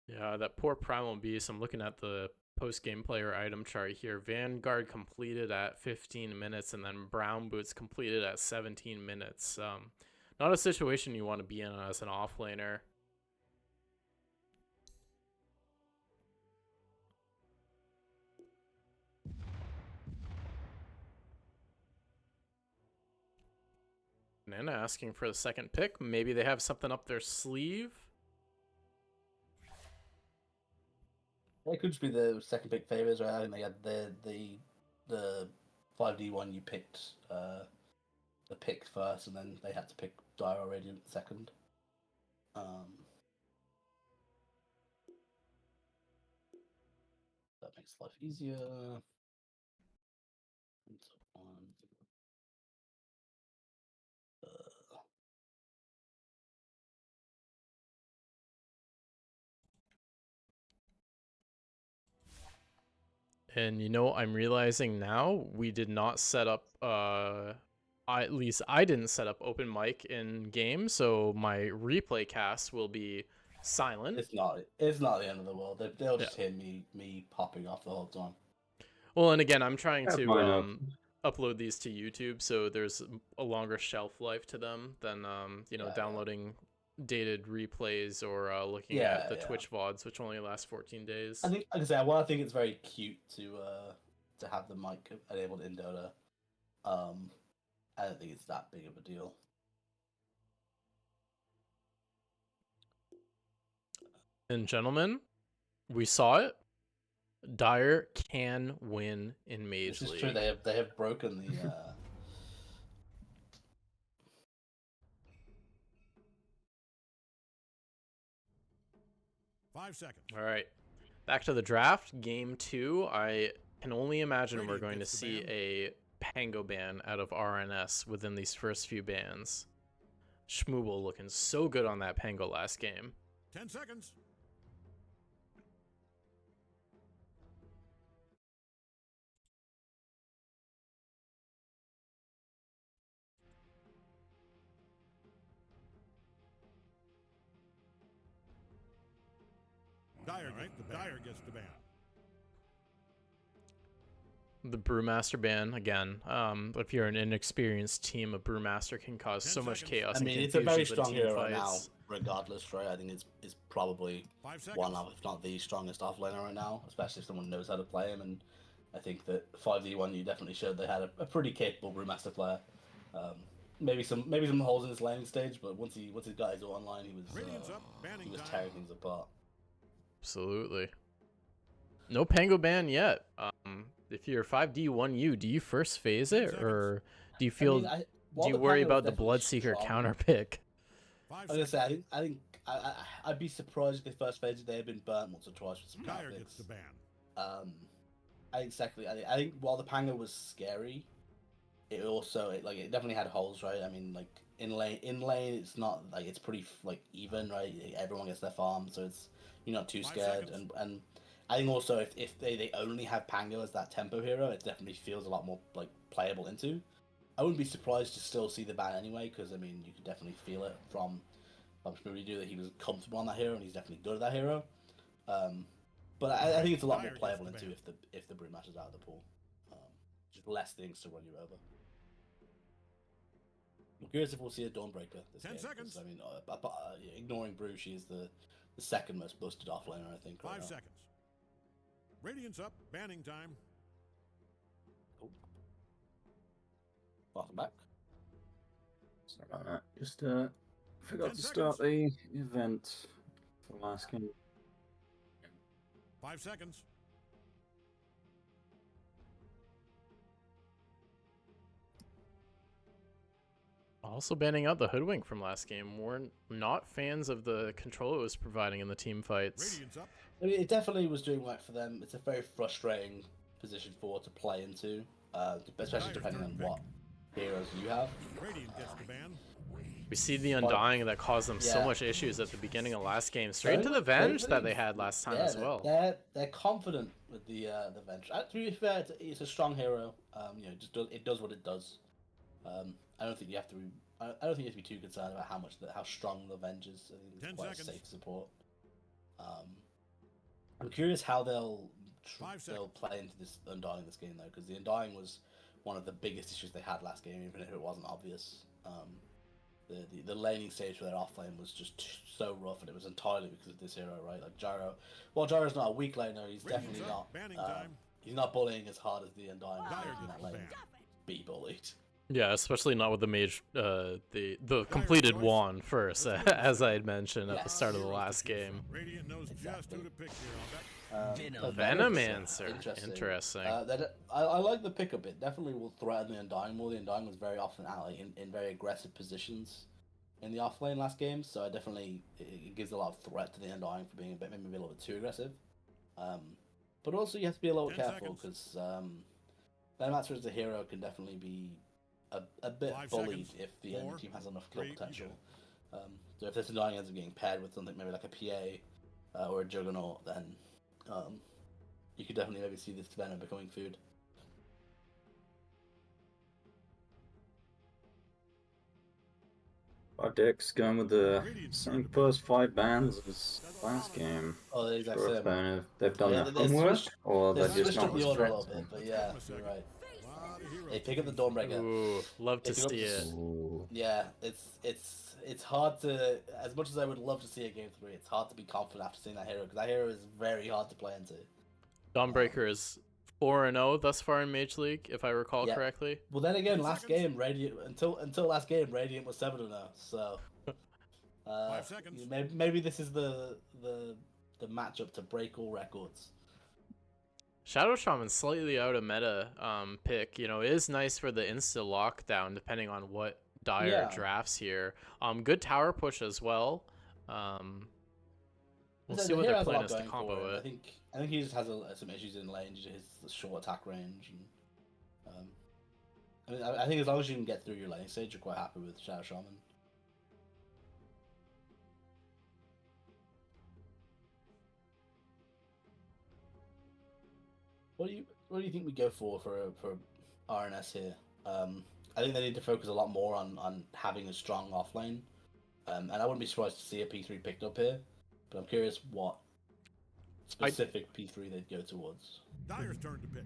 Yeah, that poor Primal Beast. I'm looking at the post-game player item chart here. Vanguard completed at 15 minutes, and then Brown Boots completed at 17 minutes. Not a situation you want to be in as an offlaner. Nana asking for the second pick. Maybe they have something up their sleeve. It could just be the second pick favors, right? I think they had the 5D1 you picked the pick first, and then they had to pick Dire or Radiant second. That makes life easier. And you know, I'm realizing now we did not set up at least I didn't set up open mic in game, so my replay cast will be silent. It's not the end of the world. They'll just hear me popping off the whole time. Well, and again, I'm trying to upload these to YouTube, so there's a longer shelf life to them than downloading dated replays or looking at the Twitch VODs, which only last 14 days. I think, like I said, I think it's very cute to have the mic enabled in Dota. I don't think it's that big of a deal. And gentlemen, we saw it. Dire can win in Mage League. This is true. They have broken the. 5 seconds. All right, back to the draft. Game 2. I can only imagine we're going to see a Pango ban out of RNS within these first few bans. Shmooble looking so good on that Pango last game. 10 seconds. Dire gets the ban. the Brewmaster ban again. If you're an inexperienced team, a Brewmaster can cause 10 so much seconds. chaos I and mean, it's confusion a very in strong team hero right now, fights. regardless, right? I think it's probably 5 seconds. one of, if not the strongest offlaner right now, especially if someone knows how to play him. And I think that 5D1 you definitely showed they had a pretty capable Brewmaster player. Maybe some holes in his laning stage, but once he got his online, Radiant's up. Banning he was time. tearing things apart. Absolutely. No Pango ban yet. If you're 5D1U, do you first phase 10 it, seconds. or do you feel? I mean, do while you the worry Pango was about the definitely Bloodseeker strong, counter pick? 5 I was gonna seconds. say, I think I'd be surprised if the first phase they had been burnt once or twice with some Dire counter gets picks. the ban. I think secondly, I think while the Pango was scary, it definitely had holes, right? I mean, like in lane, it's not like it's pretty like even, right? Everyone gets their farm, so you're not too 5 scared. seconds. And I think also if they only have Pango as that tempo hero, it definitely feels a lot more like playable into. I wouldn't be surprised to still see the ban anyway, because I mean you can definitely feel it from Shmooby that he was comfortable on that hero and he's definitely good at that hero. But I think it's a lot more Dire gets playable the into ban. if the Brewmaster's out of the pool. Just less things to run you over. I'm curious if we'll see a Dawnbreaker this 10 game. seconds. I mean, ignoring Brew, she is the second most busted offlaner, I think. 5 right now. seconds. Radiant's up. Banning time. Cool. Welcome back. Sorry about that. Just forgot 10 to start seconds. the event for last game. 5 seconds. Also banning out the Hoodwink from last game. We're not fans of the control it was providing in the team fights. Radiant's up. I mean, it definitely was doing work for them. It's a very frustrating position to play into, especially depending on what heroes you have. Radiant gets the ban. We see the Undying that caused them so Yeah. much issues at the beginning of last game, straight into the Venge that they had last time as well. They're confident with the Venge. To be fair, it's a strong hero. It does what it does. I don't think you have to. I don't think you have to be too concerned about how strong the Venge is. I think it's 10 quite seconds. a safe support. I'm curious how they'll 5 play into this Undying this game though, because the Undying was one of the biggest issues they had last game, even if it wasn't obvious. The laning stage for their offlane was just so rough, and it was entirely because of this hero, right? Like Gyro. Well, Gyro's not a weak laner. He's Radiant's definitely up. not. Banning time. He's not bullying as hard as the Undying Dire in gets that the lane. ban. Be bullied. Yeah, especially not with the Mage, the completed wand first, as I had mentioned at the start of the last game. Radiant knows just Exactly. who to pick here. Venomancer, interesting. I like the pickup. It definitely will threaten the Undying more. The Undying was very often out in very aggressive positions in the offlane last game, so it gives a lot of threat to the Undying for being maybe a little bit too aggressive. But also you have to be a little 10 careful seconds. because Venomancer as a hero can definitely be a bit 5 bullied seconds. if the 4, enemy team has enough kill 3, potential. So if this Undying ends up getting paired with something maybe like a PA or a Juggernaut, then you could definitely maybe see this Venom becoming food. Dick's going with the same first 5 bans as last game. Oh, the exact Sure if same. they've done Yeah, their they homework, switched- or They they're just switched not up the order a little respecting. bit, but yeah, you're right. Lot of heroes They pick up the to Dawnbreaker. Ooh, love to If you look see at it. s- Ooh. Yeah, it's hard to, as much as I would love to see a game 3, it's hard to be confident after seeing that hero, because that hero is very hard to play into. Dawnbreaker is 4-0 thus far in Mage League, if I recall Yeah. correctly. Well, then again, 10 last seconds. game Radiant until last game Radiant was 7-0. So 5 seconds. maybe this is the matchup to break all records. Shadow Shaman slightly out of meta pick. It is nice for the insta lockdown depending on what Dire Yeah. drafts here. Good tower push as well. We'll So see the what hero their has a plan lot is to going for combo him. it. I think he just has some issues in lane due to his short attack range. And I think as long as you can get through your lane stage, you're quite happy with Shadow Shaman. What do you think we go for RNS here? I think they need to focus a lot more on having a strong offlane, and I wouldn't be surprised to see a P3 picked up here. But I'm curious what specific P3 they'd go towards. Dire's turn to pick.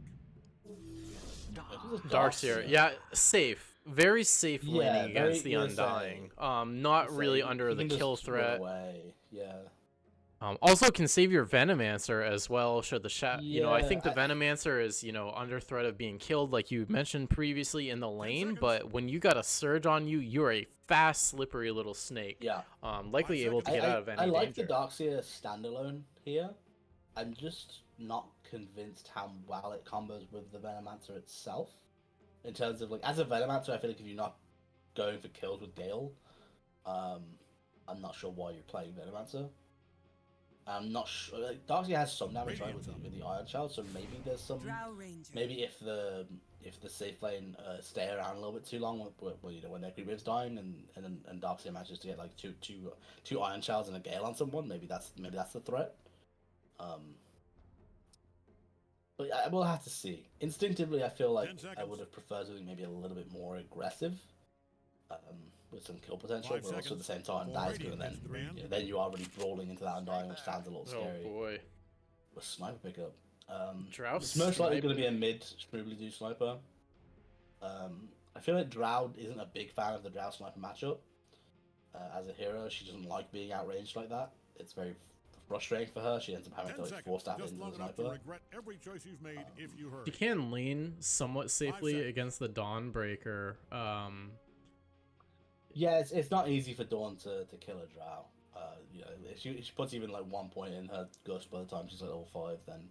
Darkseer, yeah, safe, very safe Yeah, laning against the very Undying. safe. Not really He under the can kill just run threat. away. Yeah. Also can save your Venomancer as well. Should the I think the Yeah, Venomancer is under threat of being killed, like you mentioned previously in the lane. seconds. But when you got a surge on you, you're a fast, slippery little snake. Yeah. Likely able to get out of any I like danger. the Darkseer standalone here. I'm just not convinced how well it combos with the Venomancer itself. In terms of, like, as a Venomancer, I feel like if you're not going for kills with Gale, I'm not sure why you're playing Venomancer. I'm not sure. Like, Darkseer has some damage right with the Iron Shell, so maybe there's some. Maybe if the safe lane stay around a little bit too long, when their creeper's dying, and Darkseer manages to get like two Iron Shells and a Gale on someone, maybe that's the threat. But I will have to see. Instinctively, I feel like I would have preferred something maybe a little bit more aggressive, with some kill potential, but also at the same time, that is going to then you are really brawling into that Undying, which sounds a little scary. Oh boy. With sniper pickup. Drought It's most likely snipe. going to be a mid Shmoobly sniper. I feel like Drow isn't a big fan of the Drow sniper matchup. As a hero, she doesn't like being outranged like that. It's very frustrating for her. She ends up having to like force that into the sniper. Every choice you've made if you hurry. You can lane somewhat safely seconds. against the Dawnbreaker. Yeah, it's not easy for Dawn to kill a Drow. If she puts even like 1 point in her gust by the time she's at level 5, then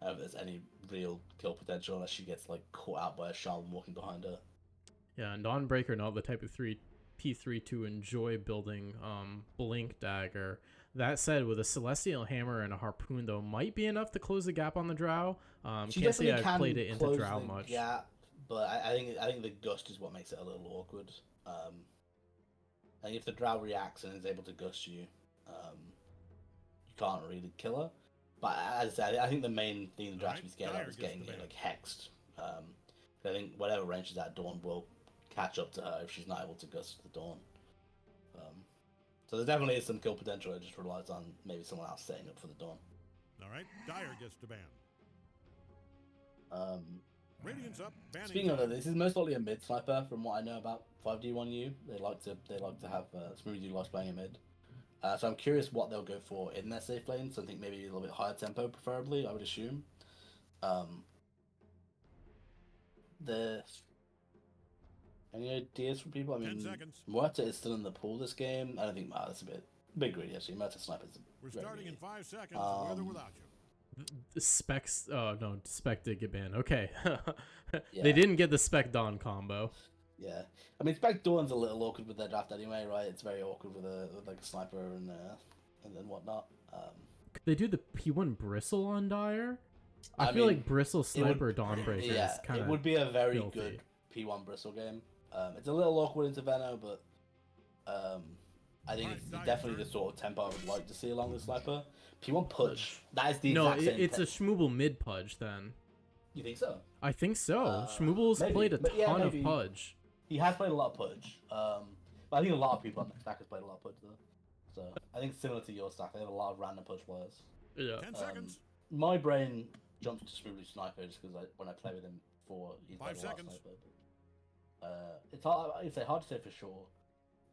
if there's any real kill potential unless she gets like caught out by a shaman walking behind her. Yeah, and Dawnbreaker not the type of P3 to enjoy building Blink Dagger. That said, with a Celestial Hammer and a Harpoon, though, might be enough to close the gap on the Drow. She Can't say definitely I've can played it into close Drow the much. gap, but I think the gust is what makes it a little awkward. And if the Drow reacts and is able to gust you, you can't really kill her. But as I said, I think the main thing the Drow should be scared of is getting like hexed. I think whatever range she's at, Dawn will catch up to her if she's not able to gust the Dawn. So there definitely is some kill potential. It just relies on maybe someone else setting up for the Dawn. All right, Dire gets to ban. Radiant's up. Speaking of that, this is most likely a mid sniper from what I know about 5D1U. They like to have Smoothie likes playing a mid. So I'm curious what they'll go for in their safe lane. Something maybe a little bit higher tempo, preferably. I would assume. Any ideas from people? I mean, 10 seconds. Muerta is still in the pool this game. I don't think that's a bit greedy actually. Muerta snipers. We're starting in 5 seconds. With or without you. The Specs. Oh no, Spec did get banned. Okay, Yeah. they didn't get the Spec Dawn combo. Yeah, I mean, Spec Dawn's a little awkward with their draft anyway, right? It's very awkward with like a sniper and whatnot. Could they do the P1 Bristle on Dire? I feel mean, like Bristle Sniper Dawnbreaker Yeah, is kind of. it would be a very filthy. good P1 Bristle game. It's a little awkward into Veno, but I think it's definitely the sort of tempo I would like to see along the sniper. P1 Pudge. That is the No, exact same. it's a Schmooble mid Pudge then. You think so? I think so. Schmooble's maybe, played a but yeah, ton of maybe. Pudge. He has played a lot of Pudge. But I think a lot of people on the stack has played a lot of Pudge though. So I think similar to your stack, they have a lot of random Pudge players. Yeah. 10 seconds. My brain jumps to Smoothie Sniper just because when I play with him he's 5 played a lot of seconds. Sniper. It's hard. It's hard to say for sure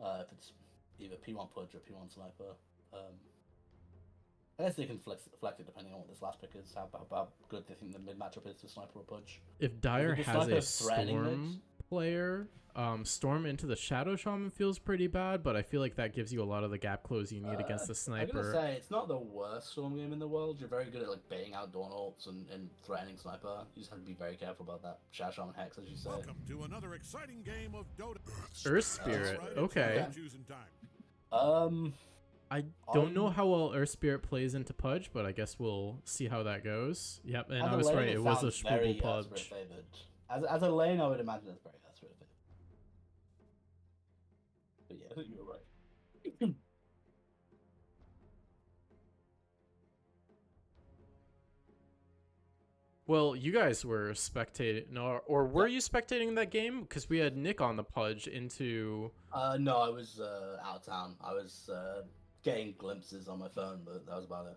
if it's either P1 Pudge or P1 Sniper. I guess they can flex it depending on what this last pick is. How good they think the mid matchup is for Sniper or Pudge. If Dire the has Sniper a threatening Storm mid? player, Storm into the Shadow Shaman feels pretty bad, but I feel like that gives you a lot of the gap close you need against the I'm gonna Sniper. say it's not the worst Storm game in the world. You're very good at like baiting out Dawn ults and threatening Sniper. You just have to be very careful about that Shadow Shaman Hex, as you say. Welcome to another exciting game of Dota. Earth Spirit, That's right, okay. it's choosing time. I don't know how well Earth Spirit plays into Pudge, but I guess we'll see how that goes. Yep, and I was right. It was a Schmooble Pudge. As a lane, I would imagine it's very favored. But yeah, I think you were right. Well, you guys were spectating, no, or were you spectating that game? Because we had Nick on the Pudge into. No, I was out of town. I was getting glimpses on my phone, but that was about it.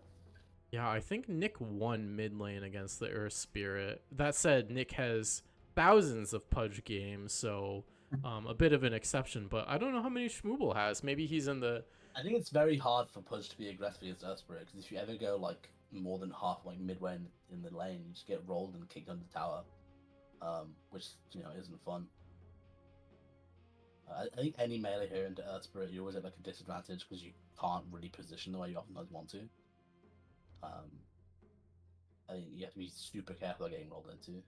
Yeah, I think Nick won mid lane against the Earth Spirit. That said, Nick has thousands of Pudge games, so a bit of an exception. But I don't know how many Schmooble has. Maybe he's in the. I think it's very hard for Pudge to be aggressive against Earthspirit, because if you ever go like more than half, like midway in the lane, you just get rolled and kicked under the tower, which isn't fun. I think any melee here into Earthspirit, you always at like a disadvantage because you can't really position the way you often want to. I think you have to be super careful getting rolled into.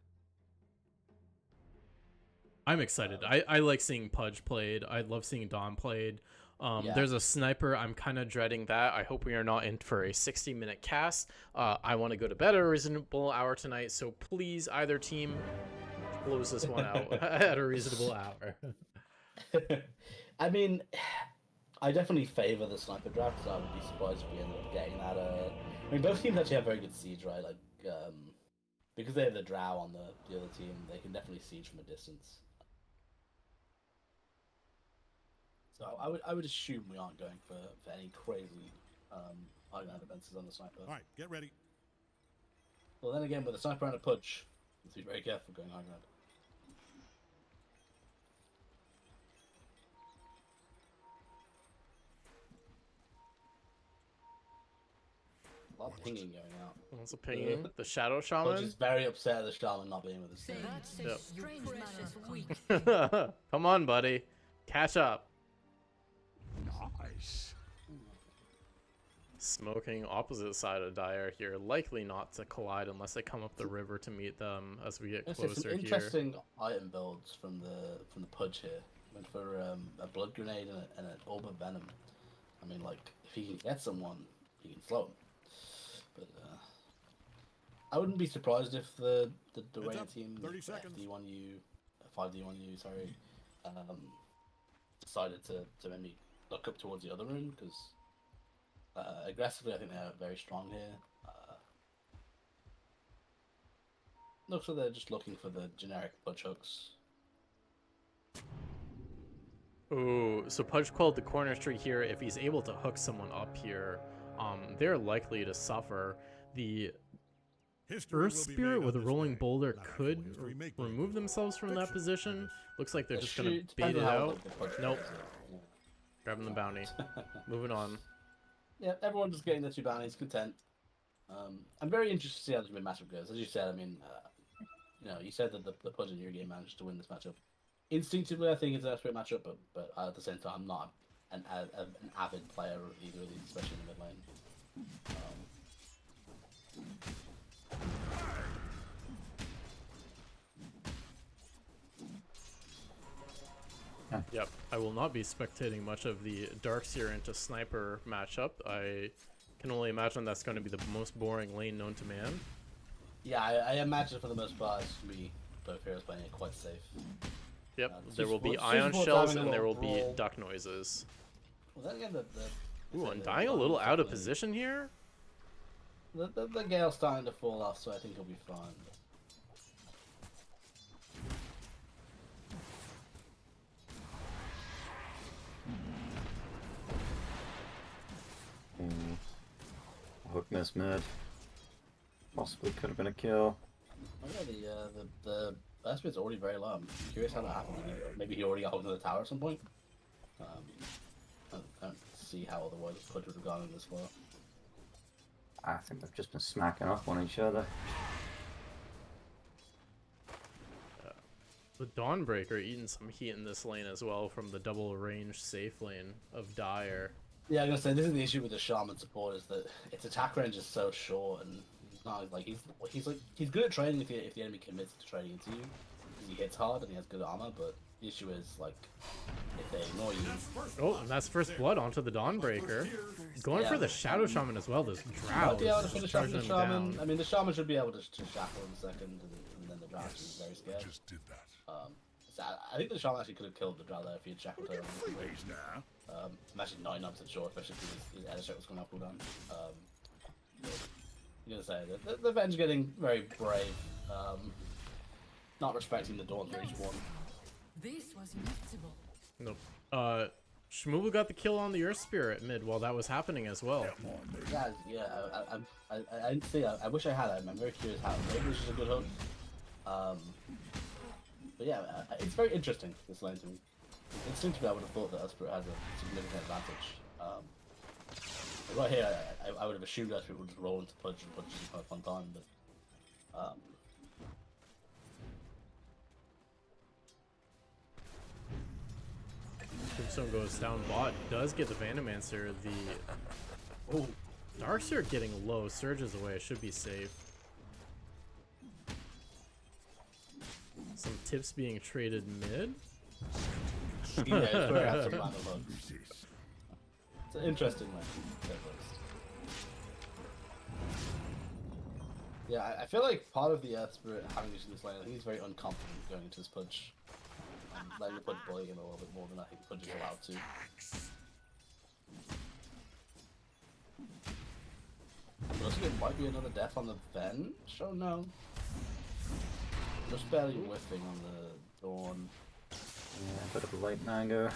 I'm excited. I like seeing Pudge played. I love seeing Dom played. There's a sniper. I'm kind of dreading that. I hope we are not in for a 60-minute cast. I want to go to bed at a reasonable hour tonight, so please, either team, close this one out at a reasonable hour. I mean, I definitely favor the sniper draft, so I would be surprised if we end up getting that. I mean, both teams actually have very good siege, right? Like, because they have the drow on the other team, they can definitely siege from a distance. So I would assume we aren't going for any crazy high ground defenses on the sniper. All right, get ready. Well, then again, with a sniper and a Pudge, you have to be very careful going high ground. A lot of pinging going out. What's a pinging? The Shadow Pudge Shaman? is very upset at the shaman not being with us. That's Yep. a strange manner of weak. Come on, buddy. Catch up. Nice. Smoking opposite side of Dire here. Likely not to collide unless they come up the river to meet them as we get There's closer some here. interesting item builds from the Pudge here. Went for a blood grenade and an orb of venom. I mean, like, if he can get someone, he can slow him. But I wouldn't be surprised if the Rain team, 30 seconds. FD1U, 5D1U, sorry, decided to maybe look up towards the other rune, because aggressively I think they're very strong here. Looks like they're just looking for the generic Pudge hooks. Ooh, so Pudge called the corner tree here. If he's able to hook someone up here, they're likely to suffer. The History Earth will be Spirit made with a on this rolling day. boulder Not could actual history, make remove believe. themselves from that Fiction. position. Looks like they're just Shoot, gonna depends bait on it how out. the Pudge Nope. plays it. Grabbing the bounty. Moving on. Yeah, everyone's just getting their 2 bounties, content. I'm very interested to see how this matchup goes. As you said, I mean, you said that the Pudge in your game managed to win this matchup. Instinctively, I think it's a great matchup, but at the same time, I'm not an avid player of either of these, especially in the mid lane. Yep, I will not be spectating much of the Darkseer into Sniper matchup. I can only imagine that's going to be the most boring lane known to man. Yeah, I imagine for the most part it's going to be both heroes playing it quite safe. Yep, It's there just- will be it's just ion about shells having a and there will little be brawl. duck noises. Well, then again, Ooh, the Undying a little out of definitely- position here? The Gale's starting to fall off, so I think he'll be fine. Hook miss mid. Possibly could have been a kill. Oh yeah, the Earthspirit's already very low. I'm curious how that happened. Maybe he already got hooked to the tower at some point. I don't see how otherwise Pudge would have gone in this far. I think they've just been smacking up on each other. The Dawnbreaker eating some heat in this lane as well from the double range safe lane of Dire. Yeah, I'm gonna say this is the issue with the Shaman support, is that its attack range is so short, and he's not like he's good at trading if the enemy commits to trading into you, because he hits hard and he has good armor. But the issue is, like, if they ignore you, Oh, and that's first blood onto the Dawnbreaker. Going for Yeah. the Shadow Shaman as well. Those you drows might be able to finish off charging the them Shaman. down. I mean, the Shaman should be able to shackle in a second, and then the Drow is very scared. Just did that. So I think the Shaman actually could have killed the Drow there if he had shackled her. Freebase now. I'm actually 99% sure, especially because his edit check was going off cooldown. I'm gonna say that the Venge getting very brave, not respecting the Dawn's respawn. This was inevitable. Nope. Shmubu got the kill on the Earth Spirit mid while that was happening as well. Yeah, I didn't see. I wish I had it. I'm very curious how. Maybe this is a good hook. But yeah, it's very interesting, this lane to me. Instinctively, I would have thought that Esprit has a significant advantage. Right here, I would have assumed Esprit would just roll into Pudge and Pudge isn't quite a fun time, but... Tombstone goes down bot, does get the Vanomancer. The Darkseer getting low, surges away, should be safe. Some tips being traded mid. Yeah, it's where I have some mana bugs. It's an interesting one, at least. Yeah, I feel like part of the Earth Spirit having used this lane, I think he's very unconfident going into this Pudge. Letting the Pudge bully him a little bit more than I think Pudge is allowed to. Looks like it might be another death on the bench, oh no. Just barely whiffing on the Dawn. Yeah, a bit of a late mango.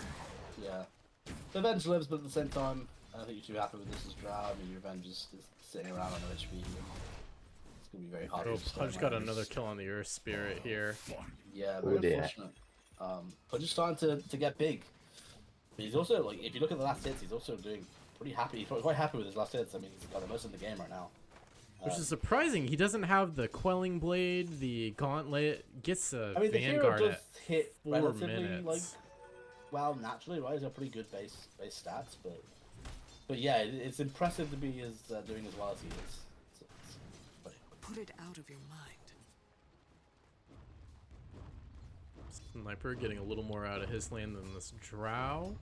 Yeah. The Revenge lives, but at the same time, I don't think you're too happy with this as Drow. I mean, your Revenge is sitting around on no HP. It's going to be very hard to stay Pudge got around. another kill on the Earth Spirit here. Yeah, very unfortunate. Pudge is starting to get big. But he's also, like, if you look at the last hits, he's also doing pretty happy. He's quite happy with his last hits. I mean, he's got the most in the game right now. Which is surprising. He doesn't have the Quelling Blade, the Gauntlet, gets a I mean, the hero Vanguard does at hit 4 relatively, minutes. like, well, naturally, right? He's got pretty good base stats, but yeah, it's impressive to be doing as well as he is. Put it out of your mind. Sniper getting a little more out of his lane than this Drow.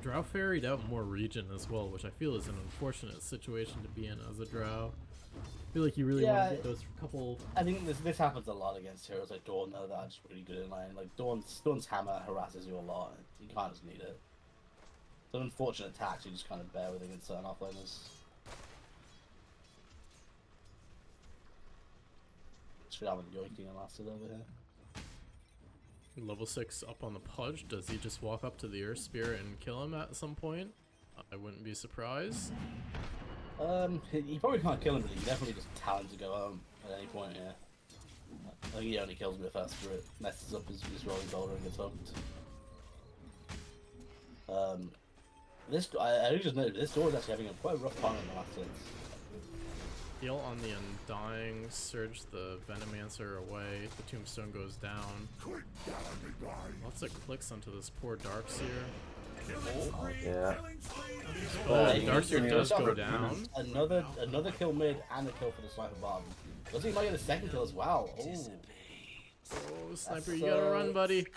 Drow ferried out more region as well, which I feel is an unfortunate situation to be in as a Drow. I feel like you really want to get those couple... I think this happens a lot against heroes like Dawn, though, that are just really good in lane. Like, Dawn's hammer harasses you a lot, and you can't just need it. It's an unfortunate tax you just kind of bear with against certain offlaners. Should have a yoinking and lasted over here. Level 6 up on the Pudge. Does he just walk up to the Earth Spirit and kill him at some point? I wouldn't be surprised. He probably can't kill him, but he definitely just tell him to go home at any point, yeah. I think he only kills me with First Spirit, messes up his rolling boulder and gets hooked. I just noticed this door is actually having quite a rough time in the last hits. Heal on the Undying, surge the Venomancer away, the Tombstone goes down. Lots of clicks onto this poor Darkseer. Oh, yeah. Darkseer does go down. Another kill mid and a kill for the sniper bottom. Looks like he might get a second kill as well. Oh, Sniper, you gotta run, buddy.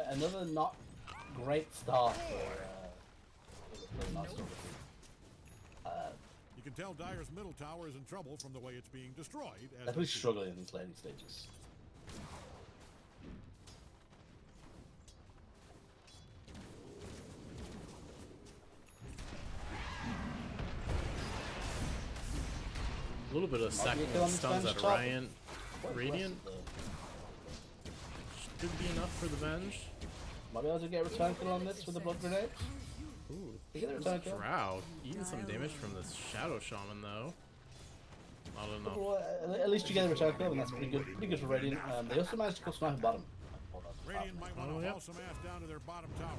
Another not great start for the Night Stalker. You can tell Dire's middle tower is in trouble from the way it's being destroyed. Definitely struggling in these laning stages. A little bit of stacking of stuns at Ryan. Radiant should be enough for the Venge. Might be able to get a return kill on this with the blood grenade. Ooh, Get a return kill. Drow eating some damage from this Shadow Shaman though. Not enough. Well, at least you get a return kill, and that's pretty good. Pretty good for Radiant. They also managed to kill Sniper bottom. Radiant might want to haul some ass down to their bottom tower.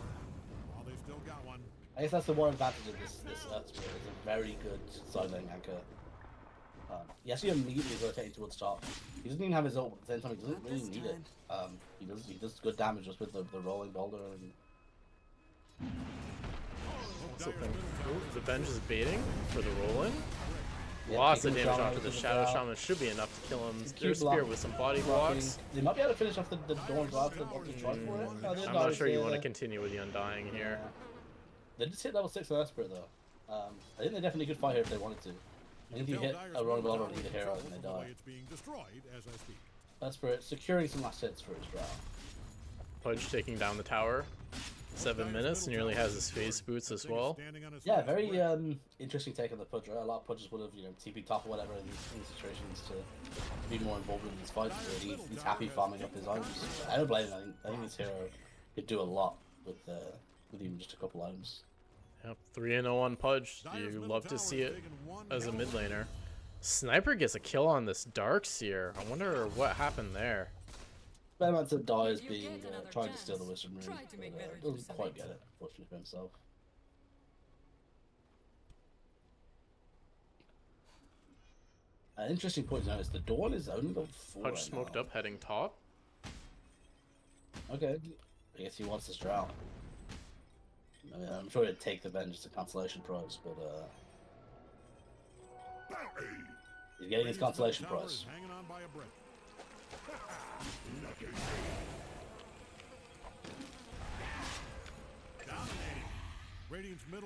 While they've still got one. I guess that's the one advantage of this Earth Spirit. It's a very good side lane anchor. He actually immediately is rotating towards top. He doesn't even have his ult, but at the same time he doesn't really need it. He does good damage just with the rolling boulder and The Venge is baiting for the roll-in. yeah, Lots of kicking damage Shaman onto the into Shadow ground. Shaman should be enough to kill him. Keep There's Spirit with some body blocks. They might be able to finish off the Dawn Guard if they want to try for it. No, I'm not sure you want to continue with the Undying here. They just hit level 6 on Earth Spirit though. I think they definitely could fight here if they wanted to. I think if you hit a rolling boulder on either hero, then they die. It's being destroyed as I speak. Earth Spirit securing some last hits for his Drow. Pudge taking down the tower. 7 minutes, nearly has his phase boots as well. Yeah, very interesting take on the Pudge. Right? A lot of Pudges would have, TP top or whatever in these situations to be more involved in these fights. But he's happy farming up his items. I don't blame him. I think this hero could do a lot with even just a couple items. Yep, 3-0 on Pudge. You love to see it as a mid laner. Sniper gets a kill on this Darkseer. I wonder what happened there. Bearmancer dies being trying to steal the Wisdom Rune, but doesn't quite get it, unfortunately for himself. An interesting point to notice, the Dawn is only level 4 Pudge right smoked now. up, heading top. Okay, I guess he wants this drown. I mean, I'm sure he'd take the Vengeance to Consolation Prize, but he's getting his Consolation Prize. Hanging on by a brick.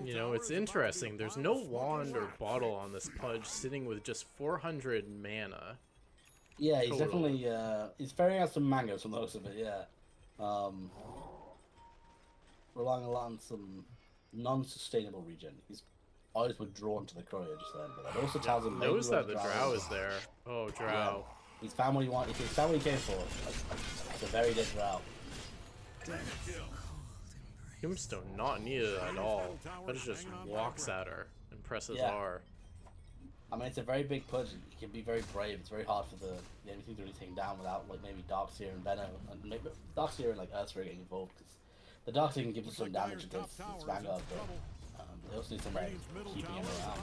You know, it's interesting. There's no wand or bottle on this Pudge, sitting with just 400 mana. Yeah, he's Total. definitely he's ferrying out some mangoes from the looks of it. Yeah, relying a lot on some non-sustainable regen. His eyes were drawn to the courier just then, but that also tells him Knows maybe that the Drow is there. Oh, Drow. Yeah. He's found what he wanted. He's found what he came for. It's a very dead Drow. Tombstone not needed at all. Pudge just walks at her and presses Yeah. R. I mean, it's a very big Pudge. He can be very brave. It's very hard for the anything to really take him down without like maybe Darkseer and Venom and maybe Darkseer and like Earthsphere getting involved, because the Darkseer can give us some damage against its Vanguard, but they also need some like keeping him around.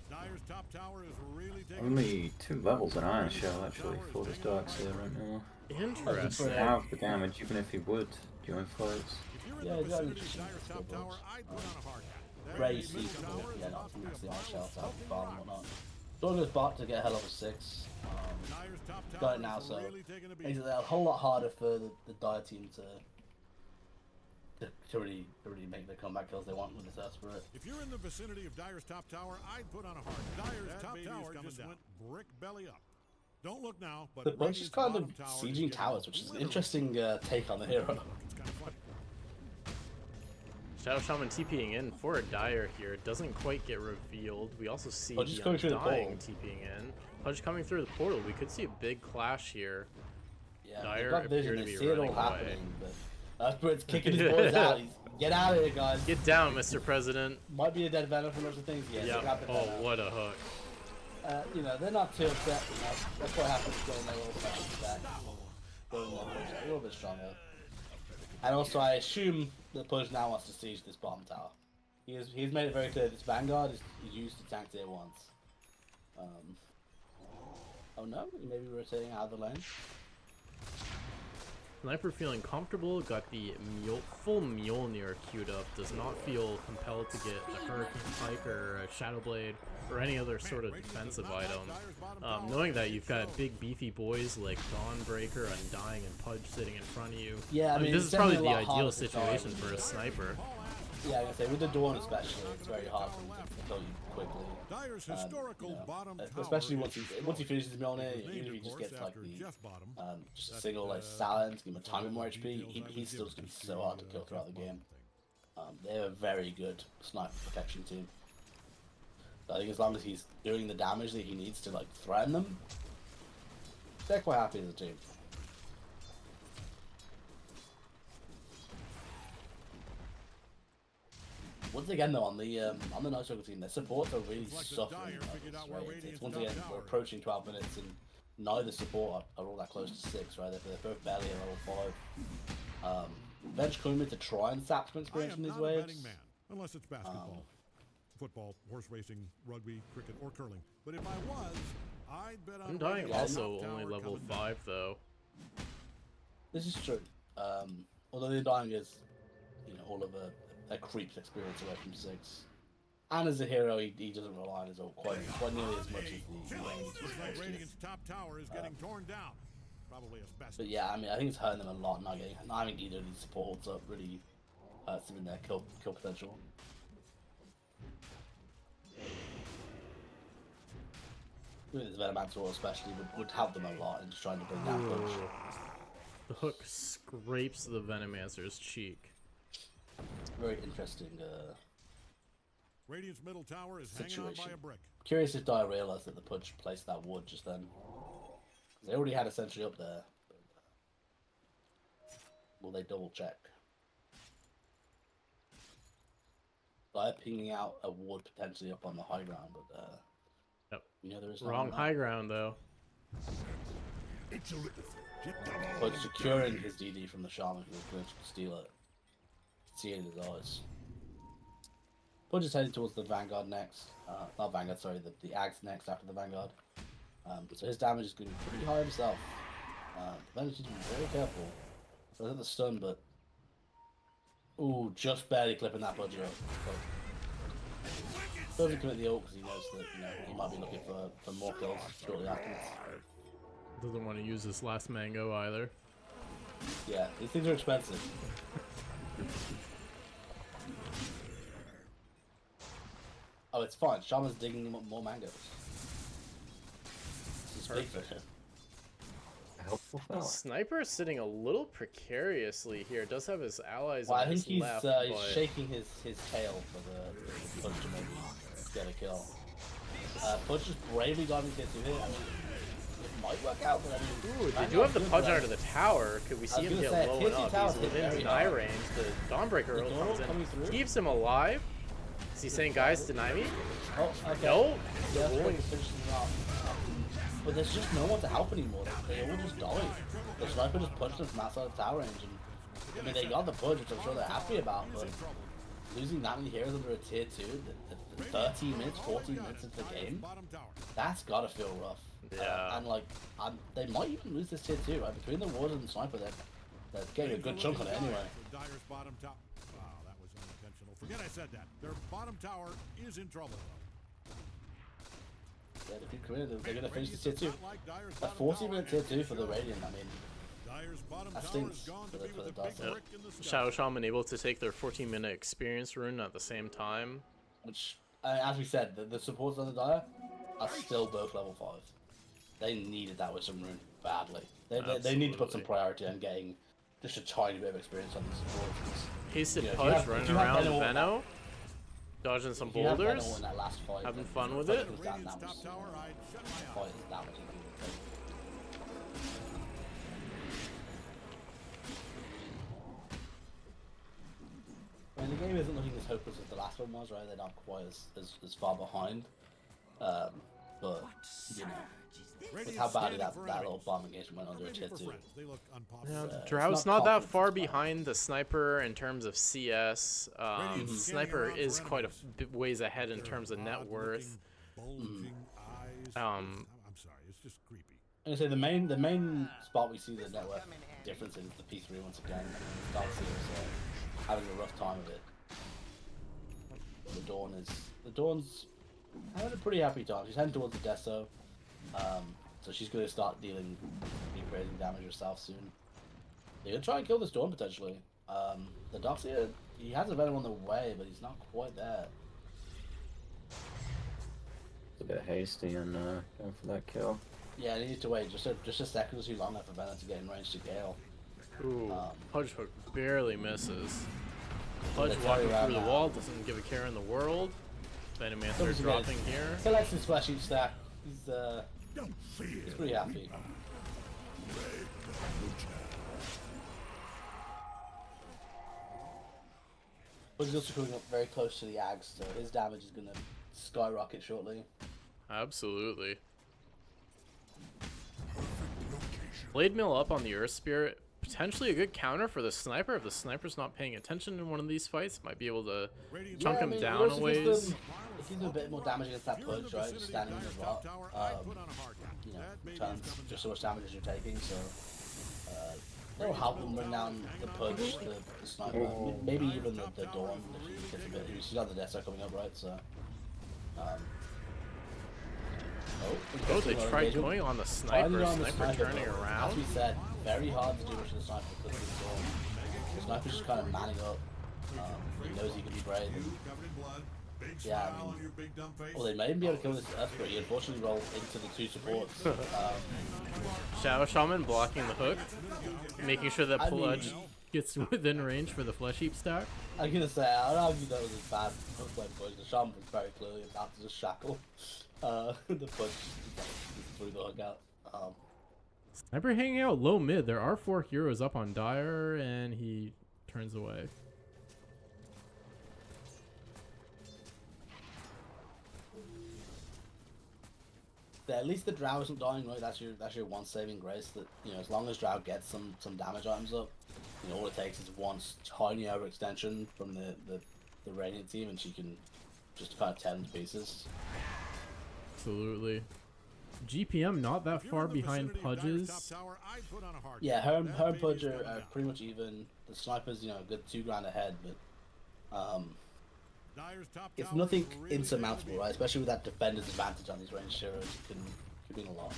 Dyer's top tower is really taking Only 2 levels in Iron Shell actually for this Darkseer right now. Interesting. Half the damage, even if he would join fights. Yeah, in the exactly. vicinity of Dyer's top tower, I'd put on a hard hat. Ray sees yeah, not the Iron Shell to help the farm and whatnot. Dawn goes bot to get hell over 6. Dyer's top Got tower it now, is so really taking a makes beating. it a whole lot harder for the Dire team to really make the comeback kills they want with this Earthsphere. If you're in the vicinity of Dyer's top tower, I'd put on a hard. Dyer's top tower just went brick belly up. Don't look now, but The bunch is Radiant's kind of bottom tower is sieging getting towers, which is an literally interesting take on the hero. It's kind of funny. Shadow Shaman TPing in for a Dire here. Doesn't quite get revealed. We also see Pudge is the going through the Undying portal. TPing in. Pudge coming through the portal. We could see a big clash here. Yeah, Dire they've got vision, appear to they be see it all running away. happening, but Earthspire's kicking his boys out. Get out of here, guys. Get down, Mr. President. Might be a dead Venom from lots of things. Yeah, Yep. grab the Oh, Venom. what a hook. They're not too upset. That's what happens when they all back. Going a little bit stronger. And also, I assume the Pudge now wants to siege this bottom tower. He's made it very clear this Vanguard is used to tank tier 1s. Oh no, maybe rotating out of the lane. Sniper feeling comfortable, got the full Mjolnir queued up, does not feel compelled to get a Hurricane Pike or a Shadow Blade or any other sort of defensive item. Knowing that you've got big beefy boys like Dawnbreaker, Undying, and Pudge sitting in front of you. Yeah, I mean, this it's is probably definitely the a lot harder ideal to die situation when for a you- sniper. Yeah, I'm gonna say with the Dawn especially, it's very hard for him to kill you quickly. Dyer's historical bottom tower. Especially once is he finishes his Mjolnir, named, even if he of just course, gets like after the Jeff Bottom. just a single like silence, give him a tiny bit more HP, he's still just gonna be so hard to kill throughout the game. They're a very good sniper protection team. So I think as long as he's doing the damage that he needs to like threaten them, they're quite happy as a team. Once again though, on the Night Stalker team, their supports are really Looks like the suffering. Dire figured out where It's Radiant's once top again, tower we're is. approaching 12 minutes and neither support are all that close to 6, right? They're both barely at level 5. Bench coming to try and sap some I experience am from these not a waves. betting man, unless it's basketball, football, horse racing, rugby, cricket, or curling. But if I was, I'd bet on Undying Radiant's also top only tower level coming down. 5 though. This is true. Although the Undying is, all of a creep's experience away from 6. And as a hero, he doesn't rely on his ult quite nearly as much as the range. Looks like Radiant's top tower is getting torn down. Probably asbestos. But yeah, I mean, I think it's hurting them a lot not having either of these support ults up really hurts them in their kill potential. Doing this Venomancer especially would help them a lot in just trying to bring down Pudge. The hook scrapes the Venomancer's cheek. Very interesting Radiant's middle tower is hanging on by situation. a brick. Curious if Dire realized that the Pudge placed that wood just then. They already had a sentry up there. But, will they double check? Dire pinging out a wood potentially up on the high ground, but Yep. you know there is Wrong high ground though. But securing his DD from the shaman who was going to steal it. See it in his eyes. Pudge is heading towards the Vanguard next. Not Vanguard, sorry, the Ags next after the Vanguard. So his damage is going to be pretty high himself. Then needs to be very careful. So I hit the stun, but... Ooh, just barely clipping that Pudge up. But doesn't commit the ult because he knows that, you know, he might be looking for more kills shortly afterwards. Doesn't want to use this last mango either. Yeah, these things are expensive. Oh, it's fine. Shaman's digging him up more mangoes. This is big for him. Helpful The fella. sniper is sitting a little precariously here. Does have his allies Well, on I think his he's left, he's but shaking his tail for the Pudge to maybe get a kill. Pudge is bravely diving tier 2 here. I mean, it might work out, but I mean... ooh, they do have the Pudge under the tower. Could we see him gonna get say, low tier 2 enough? towers He's hit within very deny hard. range. The Dawnbreaker The Earl Dawn comes coming in, through? keeps him alive. Is he saying, guys, deny me? Oh, okay. No. Yeah, The rolling finishes him off. But there's just no one to help anymore. They all just died. The sniper just punched them from outside of tower range, and I mean they got the Pudge, which I'm sure they're happy about. But losing that many heroes under a tier 2, the 13 minutes, 14 minutes into the game, that's gotta feel rough. Yeah. And like, they might even lose this tier 2. Right? Between the Warden and the sniper, they're getting a good chunk on it anyway. Dyer's bottom tower. Wow, that was unintentional. Forget I said that. Their bottom tower is in trouble, though. Yeah, they keep coming in. They're gonna finish the tier 2. A 40-minute tier 2 for the Radiant. I mean, that stinks for the Dark Side. Shadow Shaman able to take their 14-minute experience rune at the same time. Which, as we said, the supports on the Dire are still both level 5. They needed that with some rune badly. They need to put some Absolutely. priority on getting just a tiny bit of experience on these supports. Hasted Yeah, if you Pudge have- if running you have around Venom- Veno, dodging some If you have Venom boulders. in that last fight, having then fun with the it. fight was that much, fight is that much easier to take. I mean, the game isn't looking as hopeless as the last one was, right? They're not quite as far behind. But, you know, with how badly that little bomb engagement went under a tier 2. Yeah, it's Drow's not not that confidence, far it's fine. behind the sniper in terms of CS. Sniper is quite a ways ahead in terms of net worth. I'm sorry, it's just creepy. I'm gonna say the main spot we see the net worth difference is the P3 once again. Darkseer is having a rough time of it. The Dawn's having a pretty happy time. She's heading towards the Deso, so she's gonna start dealing crazy damage herself soon. They're gonna try and kill this Dawn potentially. The Darkseer, he has a Venom on the way, but he's not quite there. It's a bit hasty and going for that kill. Yeah, he needs to wait just a second or two longer for Venom to get in range to Gale. Ooh, Pudge hook barely misses. Pudge They walking carry around through the now. wall, doesn't give a care in the world. Venomancer Something's dropping amazing. here. Selects his flesh each stack. He's pretty happy. But he's also coming up very close to the Ags, so his damage is gonna skyrocket shortly. Absolutely. Blade Mill up on the Earth Spirit. Potentially a good counter for the sniper. If the sniper's not paying attention in one of these fights, might be able to chunk him down a ways. It gives them a bit more damage against that Pudge, right? Just standing in his rock. You know, returns just so much damage as you're taking, so that'll help them bring down the Pudge, the sniper, maybe even the Dawn if she gets a bit. She's got the Death coming up, right? So. Oh, they tried going on the sniper. Sniper turning As around. we said, very hard to do much to the sniper because of the Dawn. The sniper's just kind of manning up. He knows he can be brave. And Big Yeah, smile on your big dumb face. well, they may be able to kill this Earth, but he unfortunately rolled into the 2 supports. Shadow Shaman blocking the hook, making sure that I mean- Pledge gets within range for the Flesh Heap stack. I'm gonna say, I would argue that was a bad hook play because the Shaman was very clearly about to just shackle the Pudge just threw the hook out. Sniper hanging out low mid. There are 4 heroes up on Dire, and he turns away. Yeah, at least the Drow isn't dying, right? That's your one saving grace. That, you know, as long as Drow gets some damage items up, you know, all it takes is one tiny overextension from the Radiant team, and she can just kind of tear them to pieces. Absolutely. GPM not that If you're far in the behind vicinity of Dire's top Pudges. tower, I'd put on a hard Yeah, count. her That and may Pudge be are the pretty much even. The Sniper's, you know, a good 2 grand ahead, but Dire's top it's tower nothing is really insurmountable, big. right? Especially with that defender's advantage on these ranged heroes, it can mean a lot.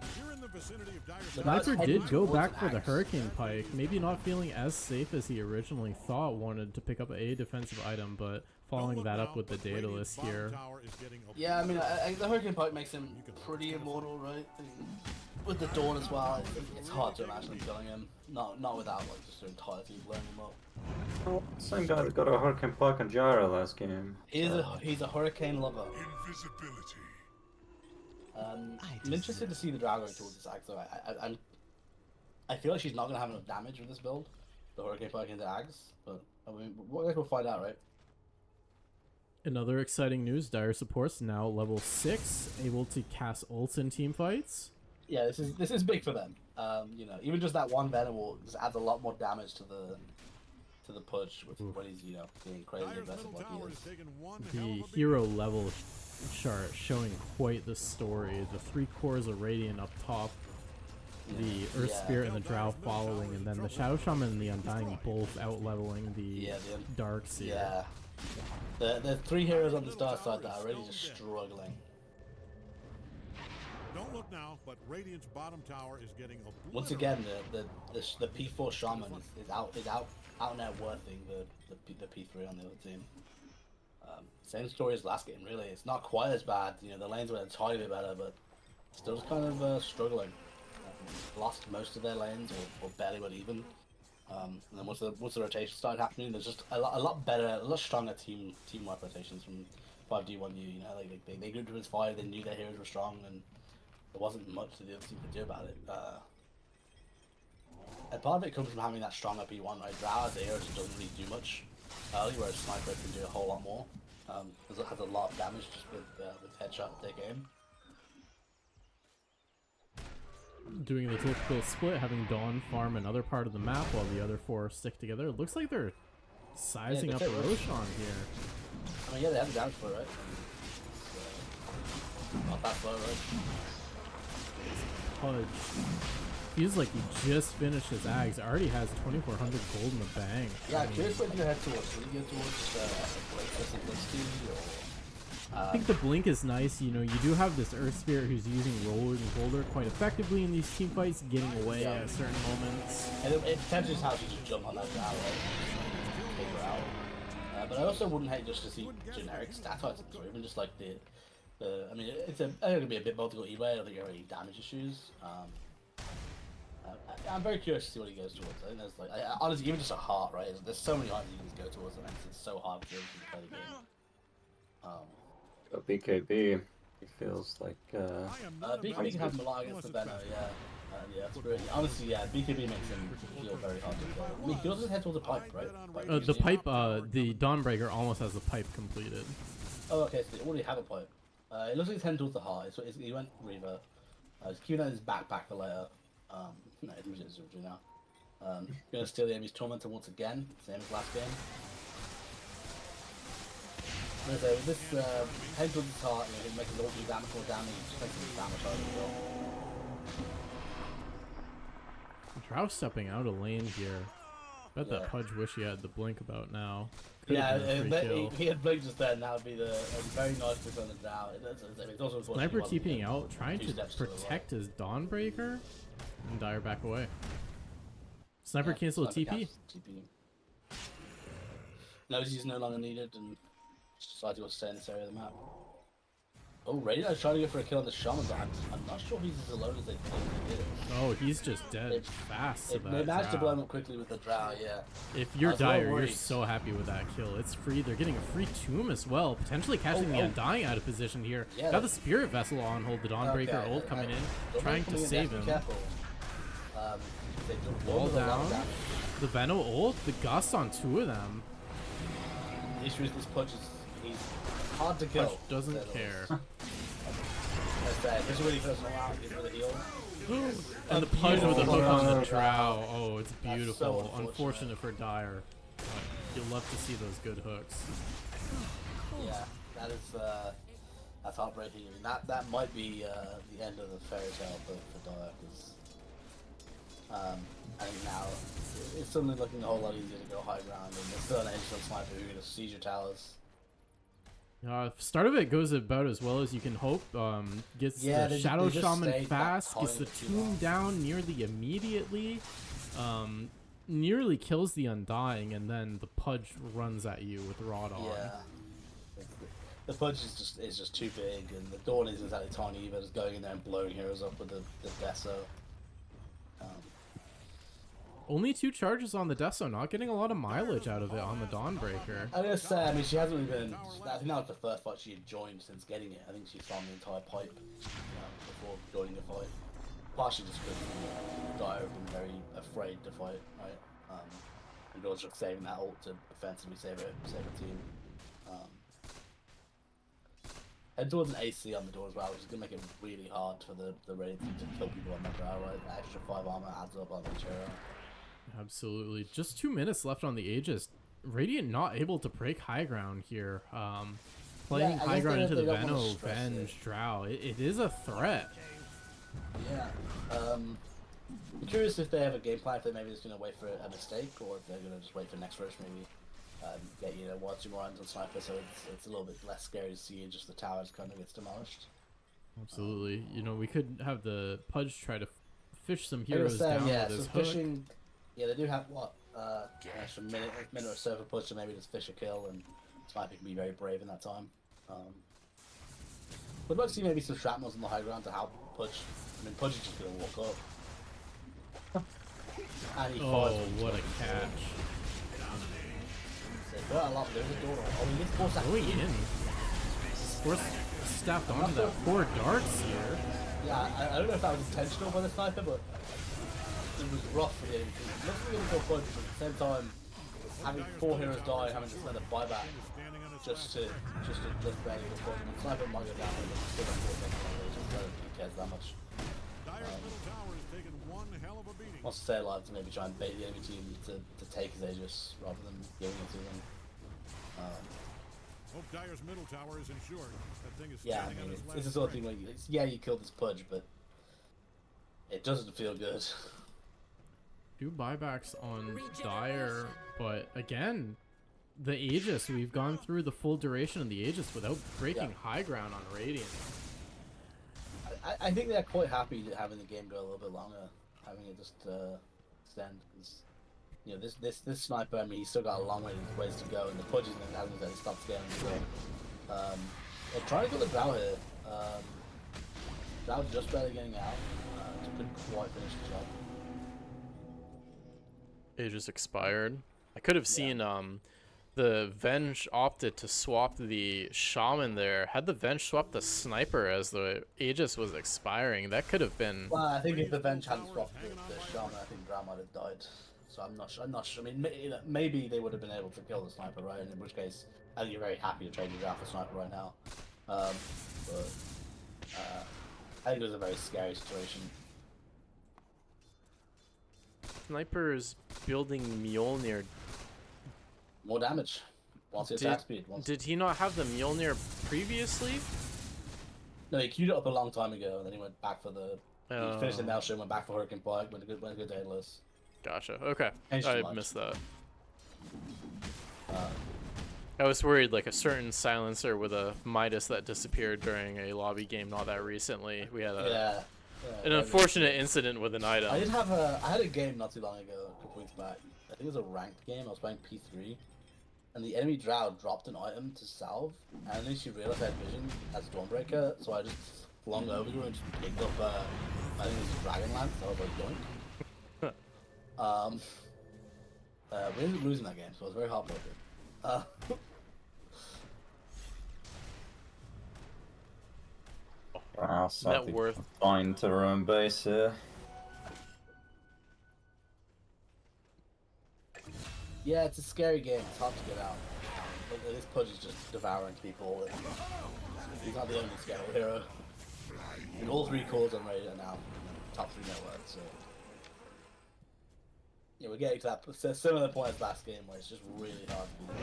If you're in the vicinity of Dire's The top Knights Sniper heading did go towards back an for the axe. Hurricane Pike, maybe not feeling as safe as he originally thought, wanted to pick up a defensive item, but following that up with the Daedalus here. Yeah, I mean, I the Hurricane Pike makes him pretty immortal, right? And with the Dawn as well, it's hard to imagine him killing him. Not without like just their entire team blowing him up. Oh, same guy that got a Hurricane Pike on Gyro last game. He's a Hurricane lover. Invisibility. I'm interested to see the Dragon towards this axe. Though I feel like she's not gonna have enough damage with this build, the Hurricane Pike into axe. But I mean, we'll find out, right? Another exciting news, Dire supports now level 6, able to cast ults in team fights. Yeah, this is big for them. You know, even just that one Venom just adds a lot more damage to the Pudge when he's, you know, being crazy aggressive like he is. The hero level chart showing quite the story. The 3 cores of Radiant up top, the Earth Yeah. Spirit and the Drow following, and then the Shadow Shaman and the Undying both out leveling the Dark Seer. Yeah. The 3 heroes on the Star side that are really just struggling. Don't look now, but Radiant's bottom tower is getting obliterated. Once again, the P4 Shaman is out net worthing the P3 on the other team. Same story as last game, really. It's not quite as bad. You know, the lanes were a tiny bit better, but still just kind of struggling. Lost most of their lanes, or barely went even. And then once the rotation started happening, there's just a lot better, a lot stronger teamwide rotations from 5D1U. You know, they grouped towards 5. They knew their heroes were strong, and there wasn't much that the other team could do about it. And part of it comes from having that stronger P1, right? Drow as a hero just doesn't really do much early, whereas Sniper can do a whole lot more. Has a lot of damage just with headshot at their game. Doing the typical split, having Dawn farm another part of the map while the other 4 stick together. It looks like they're sizing up that's it, right? Roshan here. I mean, yeah, they have the damage for it, right? Not that slow, right? Pudge feels like he just finished his Ags. Already has 2,400 gold in the bank. Yeah, I'm curious what you head towards. Will you go towards Blake or Simplicity, or... I think the blink is nice. You know, you do have this Earth Spirit who's using Rolling Boulder quite effectively in these team fights, getting away at certain moments. And it potentially is how she just jump on that Drow, right? Take her out. But I also wouldn't hate just to see generic stat items, or even just like the I mean, it's gonna be a bit multiple eBay. I don't think there are any damage issues. I'm very curious to see what he goes towards. I think there's like, honestly, even just a heart, right? There's so many items you can just go towards, and it's so hard for you to play the game. Got BKB. It feels like BKB can have him a lot against the Venom, yeah. Yeah, that's great. Honestly, yeah, BKB makes him feel very hard to play. I mean, he also head towards a pipe, right? The pipe, the Dawnbreaker almost has the pipe completed. Oh, okay, so they already have a pipe. It looks like he's heading towards the heart. He went Reaver. He's keeping in his backpack for later. No, he's using it now. Gonna steal the enemy's Tormentor once again, same as last game. I'm gonna say, with this head towards his heart, you know, he'll make his all do damage, more damage, expensive damage out as well. Drow stepping out of lane here. Bet Yeah. that Pudge wish he had the blink about now. Could've Yeah, been a free kill. he had Blink just then, that would be a very nice pick on the Drow. It's also Sniper TPing out, trying 2 to steps to the protect his Dawnbreaker, and Dire back away. Sniper cancel a TP. knows he's no longer needed and decided to stay in this area of the map. Oh, Radio's trying to go for a kill on the Shaman, but I'm not sure he's as alone as they think he is. Oh, he's just dead fast to They that managed to blow him drow. up quickly with the Drow, yeah. If you're I was a little Dire, you're worried. so happy with that kill. It's free. They're getting a free tomb as well, potentially catching the Undying out of position here. Yeah, Got the Spirit Vessel on hold. The Dawnbreaker ult coming in, trying to save him. Careful. They just Wall a lot of down. damage. The Veno ult, the Gust on 2 of them. The issue is this Pudge is he's hard to kill. Push doesn't care. Especially when he first went out, he's with a heal. And the Pudge with a hook on the Beautiful. Drow. Oh, it's so beautiful. unfortunate. Unfortunate for Dire. But you'll love to see those good hooks. Yeah, that is that's heartbreaking. I mean, that might be the end of the fairy tale for Dire, because I think now it's suddenly looking a whole lot easier to go high ground, and there's still an Ancient Sniper who can just siege your towers. Start of it goes about as well as you can hope. Gets the Shadow they just Shaman stayed fast, that gets the too tomb long. down nearly immediately. Nearly kills the Undying, and then the Pudge runs at you with Rod on. Yeah. The Pudge is just too big, and the Dawn isn't exactly tiny either, just going in there and blowing heroes up with the Deso. Only 2 charges on the Deso, not getting a lot of mileage out of it on the Dawnbreaker. I gotta say, I mean, she hasn't really been. I think that was the first fight she had joined since getting it. I think she farmed the entire pipe before joining the fight. Partially just because Dire have been very afraid to fight, right? And was just saving that ult to offensively save a team. Head towards an AC on the door as well, which is gonna make it really hard for the raid team to kill people on the Drow, right? That extra 5 armor adds up on the hero. Absolutely. Just 2 minutes left on the Aegis. Radiant not able to break high ground here. Playing Yeah, I high guess ground they into the don't wanna Veno, stress Venge, it. Drow. It is a threat. Yeah. I'm curious if they have a game plan, if they maybe just gonna wait for a mistake, or if they're gonna just wait for next rush, maybe get 1 or 2 more items on Sniper, so it's a little bit less scary to see just the towers kind of gets demolished. Absolutely. We could have the Pudge try to fish some I was heroes saying, down yeah, with his so hook. fishing. Yeah, they do have what an extra minute or so for Pudge to maybe just fish a kill, and Sniper can be very brave in that time. Would like to see maybe some shrapnels on the high ground to help Pudge. I mean, Pudge is just gonna walk up. And he Oh, fires when he's what a fucking catch. So, well, I love it. There's a door. Oh, he gets forced Going in. Force staffed onto that 4 darts here. Yeah, I don't know if that was intentional by the Sniper, but it was rough for him. It looks like he Pudge, but at the same time, having 4 heroes die, having to spend a buyback just barely get the point. The Sniper might go down, but it's still got 4 seconds on it. Just don't think he cares that much. Dire's middle tower has taken one hell of a beating. Wants to stay alive to maybe try and bait the enemy team to take his Aegis rather than giving it to them. Hope Dire's middle tower is insured. That thing is Yeah, I standing on mean, its it's last the sort of strength. thing where you killed this Pudge, but it doesn't feel good. 2 buybacks on Dire, but again, the Aegis, we've gone through the full duration of the Aegis without breaking high ground on Radiant. I think they're quite happy to having the game go a little bit longer, having it just extend. Because this Sniper, I mean, he's still got a long ways to go, and the Pudge hasn't exactly stopped scaling as well. They're trying to kill the Drow here. Drow just barely getting out. Just couldn't quite finish the job. Aegis expired. I could have seen the Venge opted to swap the Shaman there. Had the Venge swapped the Sniper as the Aegis was expiring, that could have been... Well, I think if the Venge hadn't swapped the Shaman, I think Drow might have died. So I'm not sure. I mean, maybe they would have been able to kill the Sniper, right? And in which case, I think you're very happy to trade your Drow for Sniper right now. But I think it was a very scary situation. Sniper's building Mjolnir. More damage. Wants his attack speed. Did he not have the Mjolnir previously? No, he queued it up a long time ago, and then he went back for the... He finished the Maelstrom, went back for Hurricane Pike, went a good Daedalus. Gotcha. Okay. Changed I too much. missed that. I was worried like a certain silencer with a Midas that disappeared during a lobby game not that recently. We had an unfortunate incident with an item. I had a game not too long ago, a couple weeks back. I think it was a ranked game. I was playing P3. and the enemy drow dropped an item to salve, and then she realized I had vision as a Dawnbreaker, so I just flung over to her and just picked up, I think it was a Dragon Lance. I was like, yoink. We ended up losing that game, so I was very heartbroken. Wow, Net sadly worth. confined to her own base here. Yeah, it's a scary game. It's hard to get out. But this Pudge is just devouring people. And he's not the only scale hero. And all 3 cores on Reddit are now top 3 networks. So yeah, we're getting to that similar point as last game where it's just really hard to be.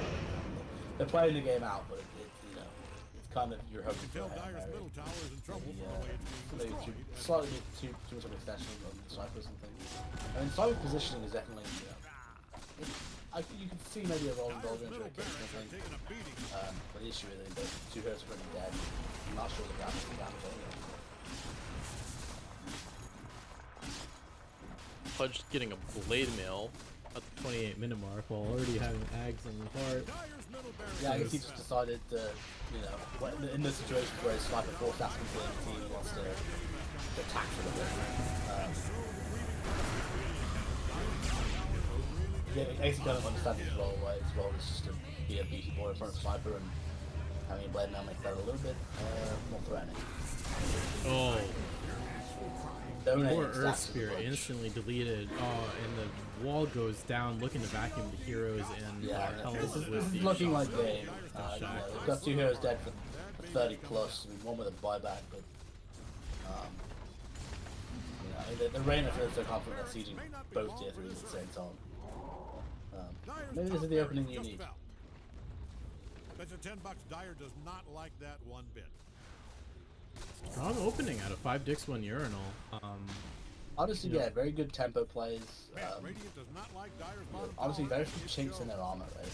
They're playing the game out, but it's kind of you're hoping for. Tell Dyer's middle tower is in trouble from the way it's being Maybe destroyed. slightly too much of an extension on the Cypher or something. I mean, Cypher positioning is definitely, you can see maybe a rolling ball into a case or something. Taking a beating. But the issue is that the 2 heroes are pretty dead. I'm not sure the damage anyway. Pudge getting a blade mail at the 28-minute mark while already having Ags in the heart. Dyer's middle barracks. Yeah, I guess he just decided to, in the situation where his Sniper force asking for the team, he wants to attack for the win. Yeah, I guess you kind of understand his role, right? His role is just to be a beefy boy in front of Sniper, and having a blade now makes that a little bit more threatening. Oh, Donating poor stats Earth to the Spear Pudge. instantly deleted. Oh, and the wall goes down, looking to vacuum the heroes and Yeah, hell this is with the looking shot. like game. They've got 2 heroes dead for 30 plus. I mean, one with a buyback, but the Reigner feels so confident that sieging both tier 3s at the same time. Maybe this is the opening you need. That's a $10. Dyer does not like that one bit. Strong opening out of 5 dicks 1 urinal. Honestly, yeah, very good tempo plays. Radiant does not like Dyer's bottom Honestly, tower. very few chinks in their armor, right?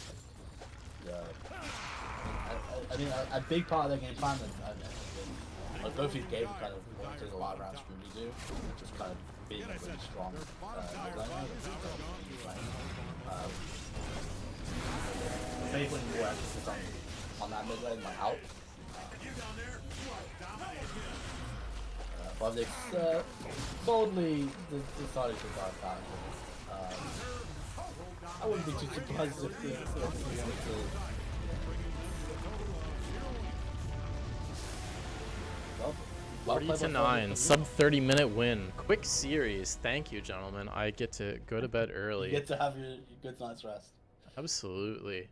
I mean, a big part of their game plan is both these games kind of wanted a lot around Scooby-Doo, just kind of being a really strong mid-laner. Favoring more emphasis on that mid lane, like out. But they've boldly decided to go back. I wouldn't be too surprised if they wanted to. Well 40 played to by 9, Fabio. sub 30-minute win. Quick series. Thank you, gentlemen. I get to go to bed early. You get to have your good night's rest. Absolutely.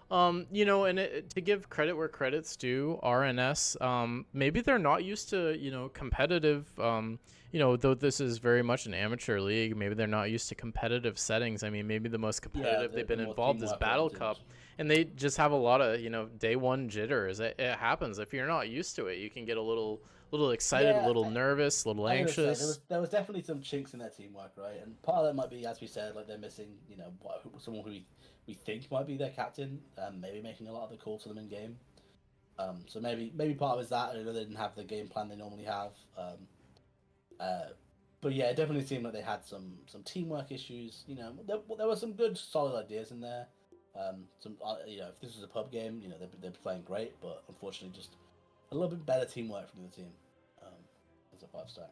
And to give credit where credit's due, RNS, maybe they're not used to, competitive, though this is very much an amateur league, maybe they're not used to competitive settings. I mean, maybe the most competitive they've been more involved is teamwork Battle oriented. Cup, and they just have a lot of, day one jitters. It happens. If you're not used to it, you can get a little excited, a Yeah, little nervous, a little I gotta say, anxious. there was definitely some chinks in their teamwork, right? And part of that might be, as we said, like they're missing, someone who we think might be their captain, maybe making a lot of the calls for them in game. So maybe part of it is that. I know they didn't have the game plan they normally have. But yeah, it definitely seemed like they had some teamwork issues. There were some good solid ideas in there. If this was a pub game, they'd be playing great, but unfortunately, just a little bit better teamwork from the team. As a 5-star.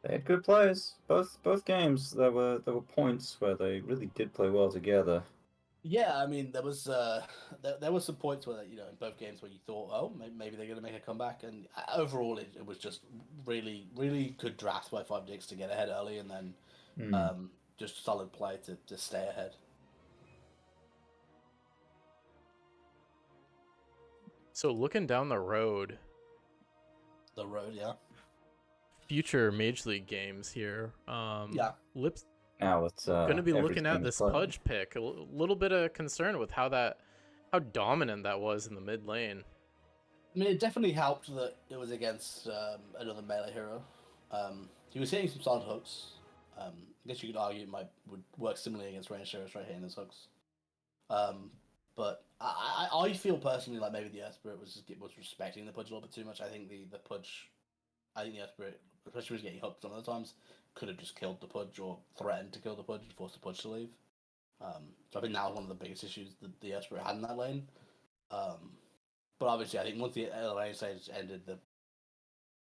They had good players. Both games there were points where they really did play well together. Yeah, I mean, there was there were some points where in both games where you thought, oh, maybe they're going to make a comeback, and overall it was just really good drafts by 5dicks to get ahead early, and then just solid play to stay ahead. So looking down the road, Yeah. future Mage League games here. Yeah. Lips Now it's going to be every looking at team is this playing. Pudge pick. A little bit of concern with how dominant that was in the mid lane. I mean, it definitely helped that it was against another melee hero. He was hitting some solid hooks. I guess you could argue it would work similarly against ranged heroes right hitting those hooks. But I feel personally like maybe the Earth Spirit was respecting the Pudge a little bit too much. I think the Pudge, the Earth Spirit, especially when he was getting hooked some of the times, could have just killed the Pudge or threatened to kill the Pudge and forced the Pudge to leave. So I think that was one of the biggest issues that the Esprit had in that lane. But obviously, I think once the LA stage ended, the